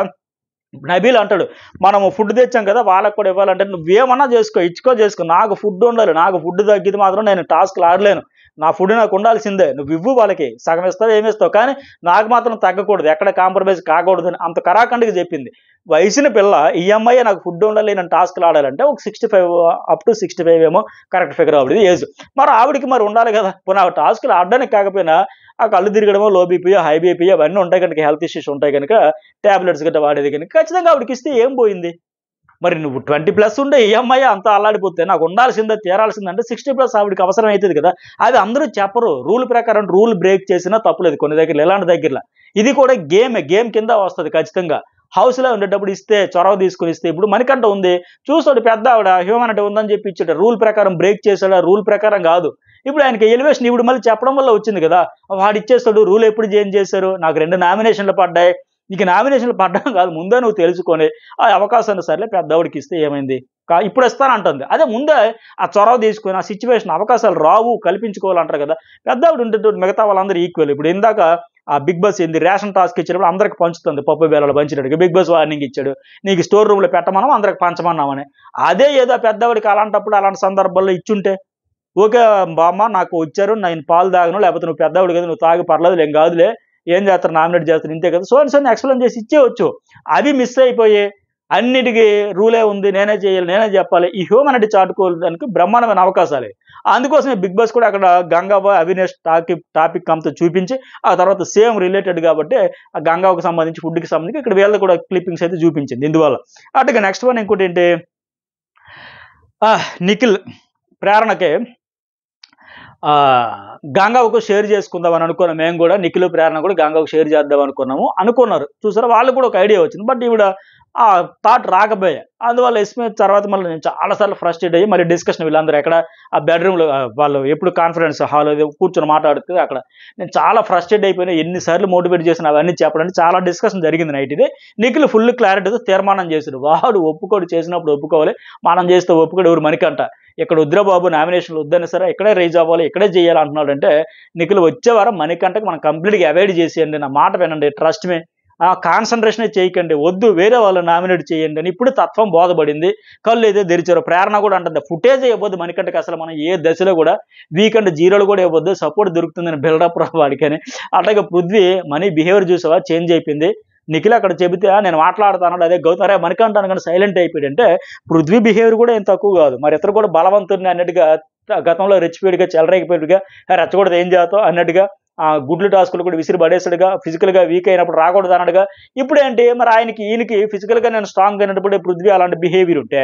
నబీల్ అంటాడు మనము ఫుడ్ తెచ్చాం కదా వాళ్ళకి కూడా ఇవ్వాలంటే నువ్వేమన్నా చేసుకో నాకు ఫుడ్ ఉండాలి నాకు ఫుడ్ తగ్గితే మాత్రం నేను టాస్క్లు ఆడలేను నా ఫుడ్ నాకు ఉండాల్సిందే నువ్వు ఇవ్వు వాళ్ళకి సగం ఇస్తావు ఏమిస్తావు కానీ నాకు మాత్రం తగ్గకూడదు ఎక్కడ కాంప్రమైజ్ కాకూడదు అని అంత కరాఖండిగా చెప్పింది వయసున పిల్ల ఈఎంఐ నాకు ఫుడ్ ఉండాలి నేను టాస్క్లు ఆడాలంటే ఒక 65 అప్ టు 65 ఏమో కరెక్ట్ ఫిగర్ ఆవిడది ఏజ్ మరి ఆవిడికి మరి ఉండాలి కదా పోనీ ఆ టాస్క్లు ఆడడానికి కాకపోయినా ఆ కళ్ళు తిరగడమో లో బీపీ హై బీపీ అవన్నీ ఉంటాయి కనుక హెల్త్ ఇష్యూస్ ఉంటాయి కనుక ట్యాబ్లెట్స్ గట్రా వాడేది కనుక ఖచ్చితంగా ఆవిడకి ఇస్తే ఏం పోయింది మరి నువ్వు 20+ ఉండే ఈఎంఐ అంతా అల్లాడిపోతే నాకు ఉండాల్సిందే తీరాల్సిందంటే 60+ ఆవిడకి అవసరం అవుతుంది కదా అది అందరూ చెప్పరు రూల్ ప్రకారం రూల్ బ్రేక్ చేసినా తప్పులేదు కొన్ని దగ్గర ఇలాంటి దగ్గరలో ఇది కూడా గేమ్ కింద వస్తుంది ఖచ్చితంగా హౌస్లో ఉండేటప్పుడు ఇస్తే చొరవ తీసుకుని ఇస్తే ఇప్పుడు మణికంఠ ఉంది చూసాడు పెద్ద ఆవిడ హ్యూమానిటీ ఉందని చెప్పి ఇచ్చాడు రూల్ ప్రకారం బ్రేక్ చేశాడు రూల్ ప్రకారం కాదు ఇప్పుడు ఆయనకి ఎలివేషన్ ఇప్పుడు మళ్ళీ చెప్పడం వల్ల వచ్చింది కదా వాడు ఇచ్చేస్తాడు రూల్ ఎప్పుడు చేంజ్ చేశారు నాకు 2 నామినేషన్లు పడ్డాయి నీకు నామినేషన్లు పడ్డం కాదు ముందే నువ్వు తెలుసుకొని ఆ అవకాశాన్ని సర్లే పెద్దవాడికి ఇస్తే ఏమైంది ఇప్పుడు ఇస్తానంటుంది అదే ముందే ఆ చొరవ తీసుకొని ఆ సిచ్యువేషన్ అవకాశాలు రావు కల్పించుకోవాలంటారు కదా పెద్దవాడు ఉంటే మిగతా వాళ్ళందరూ ఈక్వల్ ఇప్పుడు ఇందాక ఆ బిగ్ బాస్ ఏంది రేషన్ టాస్క్ ఇచ్చినప్పుడు అందరికి పంచుతుంది పప్పు బేలాలు పంచినట్టుగా బిగ్ బాస్ వార్నింగ్ ఇచ్చాడు నీకు స్టోర్ రూమ్లో పెట్టమన్నాం అందరికి పంచమన్నామని అదే ఏదో పెద్దవాడికి అలాంటప్పుడు అలాంటి సందర్భాల్లో ఇచ్చుంటే ఓకే బామ్మ నాకు వచ్చారు నేను పాలు తాగను లేకపోతే నువ్వు పెద్దవాడు కదా నువ్వు తాగి పర్లేదు ఏం కాదులే ఏం చేస్తారు నామినేట్ చేస్తారు ఇంతే కదా సో ఎక్స్ప్లెయిన్ చేసి ఇచ్చేవచ్చు అవి మిస్ అయిపోయి అన్నిటికీ రూలే ఉంది నేనే చేయాలి నేనే చెప్పాలి ఈ హ్యూమానిటీ చాటుకోవడానికి బ్రహ్మాండమైన అవకాశాలే అందుకోసమే బిగ్ బాస్ కూడా అక్కడ గంగవ్వ అవినేష్ టాపిక్ అంతా చూపించి ఆ తర్వాత సేమ్ రిలేటెడ్ కాబట్టి ఆ గంగవ్వకు సంబంధించి ఫుడ్కి సంబంధించి ఇక్కడ వీళ్ళకి కూడా క్లిప్పింగ్స్ అయితే చూపించింది ఇందువల్ల అటుగా నెక్స్ట్ వన్ ఇంకోటి ఏంటి నిఖిల్ ప్రేరణకి గంగవ్వకు షేర్ చేసుకుందామని అనుకున్నాం మేము కూడా నిఖిల్ ప్రేరణ కూడా గంగవ్వకు షేర్ చేద్దాం అనుకున్నారు చూసారా వాళ్ళకు కూడా ఒక ఐడియా వచ్చింది బట్ ఈవిడ ఆ థాట్ రాకపోయా అందువల్ల ఎస్మే తర్వాత మళ్ళీ నేను చాలాసార్లు ఫ్రస్ట్రేట్ అయ్యి మరి డిస్కషన్ వీళ్ళందరూ ఎక్కడ ఆ బెడ్రూమ్లో వాళ్ళు ఎప్పుడు కాన్ఫరెన్స్ హాల్ కూర్చొని మాట్లాడుతుంది అక్కడ నేను చాలా ఫ్రస్ట్రేట్ అయిపోయినా ఎన్నిసార్లు మోటివేట్ చేసిన అవన్నీ చెప్పడానికి చాలా డిస్కషన్ జరిగింది నైట్ ఇది నిఖిల్ ఫుల్ క్లారిటీతో తీర్మానం చేశాడు వాడు ఒప్పుకోడు చేసినప్పుడు ఒప్పుకోవాలి మనం చేస్తే ఒప్పుకోడు ఎవరు మణికంఠ ఇక్కడ వద్దురాబాబు నామినేషన్లు వద్దని సరే ఇక్కడే రైజ్ అవ్వాలి ఇక్కడే చేయాలి అంటున్నాడంటే నిఖిల్ వచ్చే వారం మణికంఠకి మనం కంప్లీట్గా అవాయిడ్ చేసేయండి నా మాట వినండి ట్రస్ట్ మే కాన్సన్ట్రేషన్ చేయకండి వద్దు వేరే వాళ్ళు నామినేట్ చేయండి అని ఇప్పుడు తత్వం బోధపడింది కళ్ళు అయితే తెరిచారు ప్రేరణ కూడా అంటుంది ఫుటేజ్ ఇవ్వద్దు మణికంఠకి అసలు మనం ఏ దశలో కూడా వీకెండ్ 0 కూడా ఇవ్వద్దు సపోర్ట్ దొరుకుతుందని బిల్డప్ వాడికని అట్లాగే పృథ్వీ మనీ బిహేవియర్ చూసావా చేంజ్ అయిపోయింది నిఖిల్ అక్కడ చెబితే నేను మాట్లాడుతాను అదే గౌతమ్ అరే మణికంఠ కానీ సైలెంట్ అయిపోయాడు అంటే పృథ్వీ బిహేవియర్ కూడా ఏం తక్కువ కాదు. మరి ఇతరు కూడా బలవంతుడిని అన్నట్టుగా గతంలో రెచ్చిపోయాడుగా చెలరేగిపోయాడుగా రెచ్చకూడదు ఏం చేస్తావు అన్నట్టుగా గుడ్లు టాస్కులు కూడా విసిరి పడేసాడుగా, ఫిజికల్గా వీక్ అయినప్పుడు రాకూడదు అన్నాడుగా. ఇప్పుడేంటి మరి ఈయనకి ఫిజికల్గా నేను స్ట్రాంగ్ అయినప్పుడు పృథ్వీ అలాంటి బిహేవియర్ ఉంటే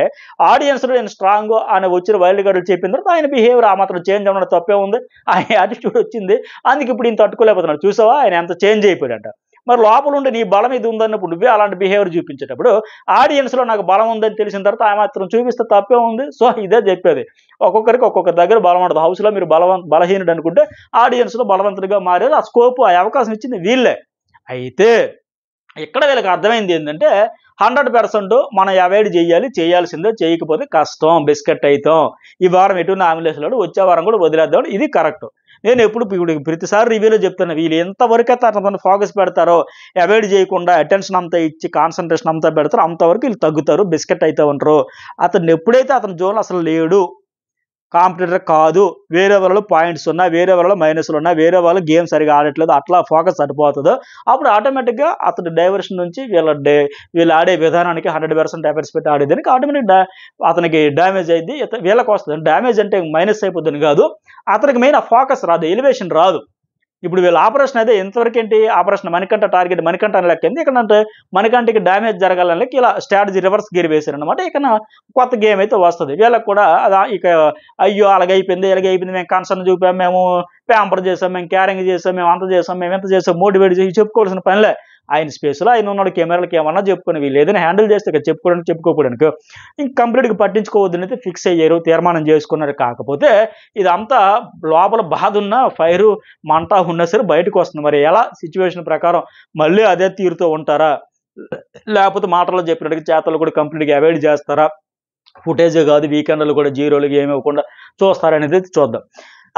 ఆడియన్స్లో నేను స్ట్రాంగ్ అని వచ్చిన వైల్డ్ కార్డులు చెప్పిన తర్వాత ఆయన బిహేవియర్ ఆ మాత్రం చేంజ్ అవ్వడం తప్పే ఉంది. ఆయన యాటిట్యూడ్ వచ్చింది, అందుకు ఇప్పుడు ఈయన తట్టుకోలేకపోతున్నాడు. చూసావా ఆయన ఎంత చేంజ్ అయిపోయాడంట. మరి లోపల ఉండి నీ బలం ఇది ఉందన్నప్పుడు నువ్వే అలాంటి బిహేవియర్ చూపించేటప్పుడు ఆడియన్స్లో నాకు బలం ఉందని తెలిసిన తర్వాత ఆ మాత్రం చూపిస్తే తప్పే ఉంది. సో ఇదే చెప్పేది, ఒక్కొక్కరికి ఒక్కొక్క దగ్గర బలం ఉంటుంది. హౌస్లో మీరు బలహీనుడు అనుకుంటే ఆడియన్స్లో బలవంతుడిగా మారేది ఆ స్కోప్ ఆ అవకాశం ఇచ్చింది వీళ్ళే. అయితే ఇక్కడ వీళ్ళకి అర్థమైంది ఏంటంటే 100% మనం అవాయిడ్ చేయాల్సిందే, చేయకపోతే కష్టం, బిస్కెట్ అవుతాం. ఈ వారం ఎటు నామినేషన్లో వచ్చే వారం కూడా వదిలేద్దాం. ఇది కరెక్ట్. నేను ఇప్పుడు ప్రతిసారి రివ్యూలో చెప్తాను, వీళ్ళు ఎంతవరకైతే అతను ఫోకస్ పెడతారో అవాయిడ్ చేయకుండా అటెన్షన్ అంతా ఇచ్చి కాన్సన్ట్రేషన్ అంతా పెడతారో అంతవరకు వీళ్ళు తగ్గుతారు, బిస్కెట్ అయితే ఉంటారు. అతను ఎప్పుడైతే అతని జోన్ అసలు లేడు, కాంపిటీటర్ కాదు, వేరే వాళ్ళలో పాయింట్స్ ఉన్నా, వేరే వాళ్ళలో మైనస్లు ఉన్నా, వేరే వాళ్ళు గేమ్ సరిగా ఆడట్లేదు, అట్లా ఫోకస్ సరిపోతుందో అప్పుడు ఆటోమేటిక్గా అతని డైవర్షన్ నుంచి వీళ్ళు ఆడే విధానానికి 100% ఎఫర్ట్స్ పెట్టి ఆడేదానికి ఆటోమేటిక్ అతనికి డ్యామేజ్ అయింది. వీళ్ళకి వస్తుంది డ్యామేజ్ అంటే మైనస్ అయిపోతుంది కాదు, అతనికి మెయిన్ ఆ ఫోకస్ రాదు, ఎలివేషన్ రాదు. ఇప్పుడు వీళ్ళ ఆపరేషన్ అయితే ఎంతవరకు ఏంటి, ఆపరేషన్ మణికంఠ టార్గెట్ మణికంఠ అని లెక్క. ఇక్కడ అంటే మణికంఠకి డ్యామేజ్ జరగాలని ఇలా స్ట్రాటజీ రివర్స్ గేర్ వేశారనమాట. ఇక కొత్త గేమ్ అయితే వస్తుంది. వీళ్ళకి కూడా ఇక అయ్యో అలాగైపోయింది ఇలాగైపోయింది, మేము కన్సర్న్ చూపాము, మేము ప్యాంపర్ చేసాం, మేము క్యారింగ్ చేసాం, మేము అంత చేసాం, మేము ఎంత చేసాం, మోటివేట్ చేసి చెప్పుకోవాల్సిన పనిలే. ఆయన స్పేస్లో ఆయన ఉన్నాడు, కెమెరాలకి ఏమన్నా చెప్పుకొని వీళ్ళు ఏదైనా హ్యాండిల్ చేస్తే చెప్పుకోవడానికి ఇంక కంప్లీట్గా పట్టించుకోవద్దని అయితే ఫిక్స్ అయ్యారు, తీర్మానం చేసుకున్నారు. కాకపోతే ఇదంతా లోపల బాధ ఉన్న ఫైరు మంట ఉన్నా సరే బయటకు వస్తుంది. మరి ఎలా సిచ్యువేషన్ ప్రకారం మళ్ళీ అదే తీరుతో ఉంటారా, లేకపోతే మాటల్లో చెప్పినట్టుగా చేతలు కూడా కంప్లీట్గా అవాయిడ్ చేస్తారా, ఫుటేజే కాదు వీకెండ్లు కూడా జీరోలకి ఏమి ఇవ్వకుండా చూస్తారనేది చూద్దాం.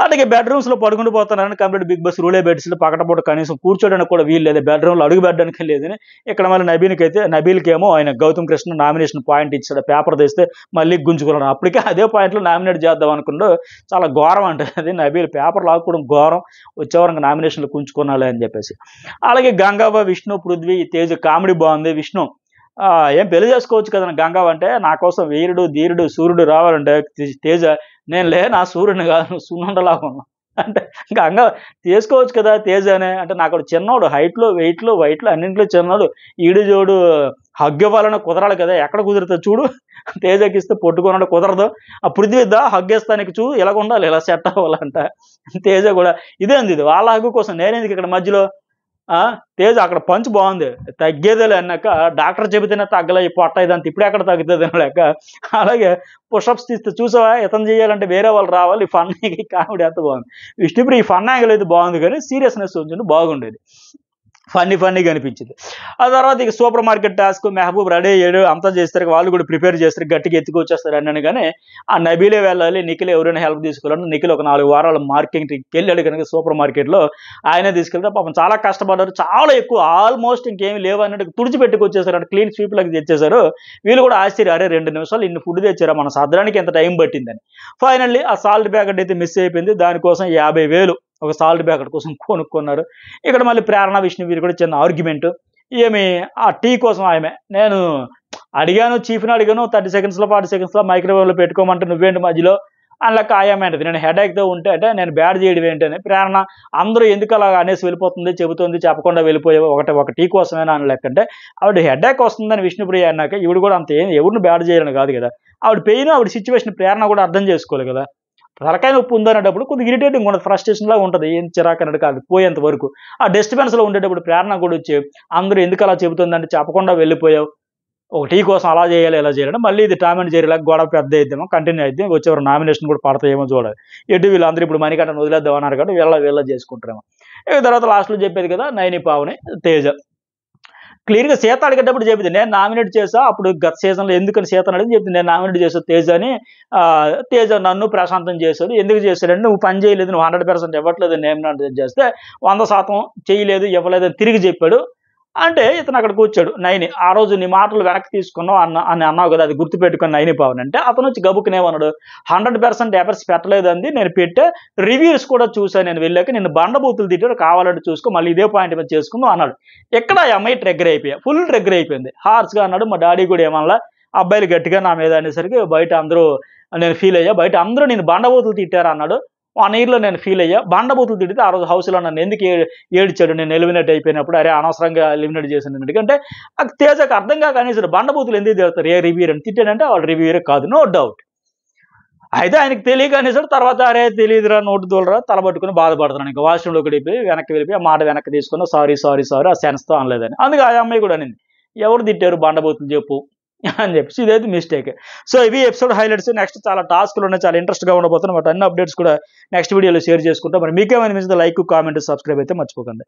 అలాగే బెడ్రూమ్స్లో పడుకుంటూ పోతున్నారని కంప్లీట్ బిగ్ బాస్ రూలే బెడ్స్లో పక్కటపూట కనీసం కూర్చోడానికి కూడా వీలు లేదు, బెడ్రూమ్లో అడుగు పెట్టడానికి లేదని. ఇక్కడ మళ్ళీ నబీల్కి ఏమో ఆయన గౌతమ్ కృష్ణ నామినేషన్ పాయింట్ ఇచ్చాడు, పేపర్ తెస్తే మళ్ళీ గుంజుకున్నాడు. అప్పటికే అదే పాయింట్లో నామినేట్ చేద్దాం అనుకుంటూ చాలా ఘోరం అంటే అది నబీల్ పేపర్ లాక్కోవడం ఘోరం, వచ్చేవారంగా నామినేషన్లు గుంజుకున్నాలే అని చెప్పేసి. అలాగే గంగావ, విష్ణు, పృథ్వీ, తేజ్ కామెడీ బాగుంది. విష్ణు ఏం పెళ్లి చేసుకోవచ్చు కదా గంగావ అంటే, నా కోసం వీరుడు ధీరుడు సూర్యుడు రావాలంటే తేజ నేను లేనా సూర్యుని కాదు సున్నుండలాగా ఉన్నా అంటే గంగా చేసుకోవచ్చు కదా తేజ అనే అంటే, నాకు చిన్నోడు హైట్లో వెయిట్లో వైట్లో అన్నింటిలో చిన్నోడు, ఈడు జోడు హగ్ ఇవ్వాలని కుదరాలి కదా, ఎక్కడ కుదురుతుంది చూడు, తేజకి ఇస్తే పొట్టుకున్నాడు కుదరదు, ఆ పృథ్వీద్దా హగ్గేస్తానికి ఇలాగ ఉండాలి, ఇలా సెట్ అవ్వాలంట. తేజ కూడా ఇదేంది ఇది వాళ్ళ హగ్గు కోసం నేనేందుకు ఇక్కడ మధ్యలో. తేజ్ అక్కడ పంచ్ బాగుంది, తగ్గేదేలే అన్నాక డాక్టర్ చెబితేనే తగ్గలే ఈ పొట్ట ఇదంతా, ఇప్పుడే ఎక్కడ తగ్గుతుంది లేక. అలాగే పుషప్స్ తీస్తే చూసావా, ఇతను చేయాలంటే వేరే వాళ్ళు రావాలి. ఈ ఫన్ కామెడీ అంత బాగుంది. విష్ణుప్రియ ఈ ఫన్ యాంగిల్ అయితే బాగుంది కానీ సీరియస్నెస్ ఉంచుంటే బాగుండేది, ఫన్నీగా అనిపించింది. ఆ తర్వాత ఇక super market task Mehboob ready అయ్యాడు, అంతా చేస్తారు, వాళ్ళు కూడా ప్రిపేర్ చేస్తారు, గట్టిగా ఎత్తుకొచ్చేస్తారు అన్నాను. కానీ ఆ నబీలే వెళ్ళాలి, నిఖిల్ ఎవరైనా హెల్ప్ తీసుకోవాలంటే నిఖిల్ ఒక 4 వారాలు మార్కెటింగ్కి వెళ్ళాడు కనుక సూపర్ మార్కెట్లో ఆయనే తీసుకెళ్తే పాపం చాలా కష్టపడ్డారు, చాలా ఎక్కువ ఆల్మోస్ట్ ఇంకేమి లేవు అన్నట్టు తుడిచిపెట్టుకొచ్చేసారు, అంటే క్లీన్ స్వీప్ లాగా తెచ్చేశారు. వీళ్ళు కూడా ఆశ్చర్య, అరే 2 నిమిషాలు ఇన్ని ఫుడ్ తెచ్చారా, మన సర్దడానికి ఎంత టైం పట్టిందని. ఫైనల్లీ ఆ సాల్ట్ ప్యాకెట్ అయితే మిస్ అయిపోయింది, దానికోసం 50,000 ఒక సాల్ట్ ప్యాకెట్ కోసం కొనుక్కున్నారు. ఇక్కడ మళ్ళీ ప్రేరణ విష్ణు వీరు కూడా చిన్న ఆర్గ్యుమెంట్, ఏమి ఆ టీ కోసం ఆమె నేను అడిగాను, చీఫ్ని అడిగాను, 30 సెకండ్స్లో 40 సెకండ్స్లో మైక్రోవేవ్లో పెట్టుకోమంటే నువ్వేంటి మధ్యలో అందులో ఆయమంటది, నేను హెడేక్తో ఉంటే అంటే నేను బ్యాడ్ చేయడం ఏంటని. ప్రేరణ అందరూ ఎందుకు అలా అనేసి వెళ్ళిపోతుంది, చెబుతుంది, చెప్పకుండా వెళ్ళిపోయావు, ఒక టీ కోసమేనా అని లెక్కంటే ఆవిడ హెడేక్ వస్తుందని విష్ణుప్రియ అన్నాక ఈవిడ కూడా అంత ఎవరిని బ్యాడ్ చేయాలని కాదు కదా, ఆవిడ పెయిన్ ఆవిడ సిచ్యువేషన్ ప్రేరణ కూడా అర్థం చేసుకోవాలి కదా. తలకాయ నొప్పి ఉందనేటప్పుడు కొద్దిగా ఇరిటేటింగ్ ఉండదు, ఫ్రస్ట్రేషన్లా ఉంటుంది, ఏం చిరాకు అన్నట్టు కాదు పోయేంత వరకు. ఆ డిస్టర్బెన్స్లో ఉండేటప్పుడు ప్రేరణ కూడా వచ్చి అందరూ ఎందుకు అలా చెబుతుందంటే చెప్పకుండా వెళ్ళిపోయావు, ఒక టీ కోసం అలా చేయాలి ఇలా చేయాలంటే మళ్ళీ ఇది టామ్ అండ్ జెర్రీ లాగా గొడవ పెద్ద అయిద్దామో కంటిన్యూ అయితే వచ్చేవారు నామినేషన్ కూడా పడతాయేమో చూడాలి. ఎటు వీళ్ళందరూ ఇప్పుడు మణికంఠను వదిలేద్దాం అన్నారు కాబట్టి వీళ్ళ చేసుకుంటారేమో. ఇక తర్వాత లాస్ట్లో చెప్పేది కదా నైని పావని తేజ క్లియర్గా సీత అడిగేటప్పుడు చెప్పింది, నేను నామినేట్ చేసా అప్పుడు గత సీజన్లో ఎందుకని సీత అడిగి చెప్పింది, నేను నామినేట్ చేసాను తేజ అని. తేజ నన్ను ప్రశాంతం చేశాడు, ఎందుకు చేశాడంటే నువ్వు పని చేయలేదు, నువ్వు 100% ఇవ్వట్లేదు, నేను నామినేట్ చేస్తే 100% చేయలేదు ఇవ్వలేదు అని తిరిగి చెప్పాడు. అంటే ఇతను అక్కడ కూర్చోడు నైని. ఆ రోజు నీ మాటలు వెనక్కి తీసుకున్నావు అని అన్నావు కదా! అది గుర్తుపెట్టుకొని నైని పవన్ అంటే, అతను వచ్చి గబుక్కునేమన్నాడు, 100% ఎఫర్ట్స్ పెట్టలేదంది. నేను పెట్టా. రివ్యూస్ కూడా చూసా నేను వెళ్ళాక. నిన్ను బండబూతులు తిట్టాడు. కావాలంటే చూసుకో. మళ్ళీ ఇదే పాయింట్ మీద చేసుకుందాం అన్నాడు. ఎక్కడ ఆ అమ్మాయి ట్రిగ్గర్ అయిపోయా. ఫుల్ ట్రిగ్గర్ అయిపోయింది. హార్ష్‌గా అన్నాడు. మా డ్యాడీ కూడా ఏమనలా. అబ్బాయిలు గట్టిగా నా మీద అనేసరికి బయట అందరూ నేను ఫీల్ అయ్యా. బయట అందరూ నిన్ను బండబూతులు తిట్టారు అన్నాడు. 1 ఇయర్‌లో నేను ఫీల్ అయ్యా. బండబూతులు తిడితే ఆ రోజు హౌస్‌లో నన్ను ఎందుకు ఏడిచాడు నేను ఎలిమినేట్ అయిపోయినప్పుడు. అరే అనవసరంగా ఎలిమినేట్ చేశాను అన్నట్టుగా. అంటే తేజకి అర్థం కాక అనేసాడు. బండబూతులు ఎందుకు తిడతారు? ఏ రివ్యూయర్ అని తిట్టాడంటే వాడు రివ్యూయరే కాదు. No doubt. అయితే ఆయనకి తెలియక అనేసాడు. తర్వాత అరే తెలీదురా నోటు దూలరా తల పట్టుకొని బాధపడుతున్నాను. ఇంకా వాష్‌రూమ్‌లోకి వెళ్ళిపోయి ఆ మాట వెనక్కి తీసుకున్నా. సారీ, సారీ, సారీ ఆ సెన్స్‌తో అనలేదని. అందుకే ఆ అమ్మాయి కూడా అనింది. ఎవరు తిట్టారు బండబూతులు చెప్పు అని చెప్పేసి. ఇదైతే మిస్టేక్. సో ఇవి ఎపిసోడ్ హైలైట్స్. నెక్స్ట్ చాలా టాస్క్‌లు ఉన్నాయి. చాలా ఇంట్రెస్ట్‌గా ఉండబోతున్నాయి. వాటి అన్ని అప్డేట్స్ కూడా నెక్స్ట్ వీడియోలో షేర్ చేసుకుంటాం. మరి మీకేమనిపించిందో లైక్, కామెంట్, సబ్స్క్రైబ్ అయితే మర్చిపోకండి.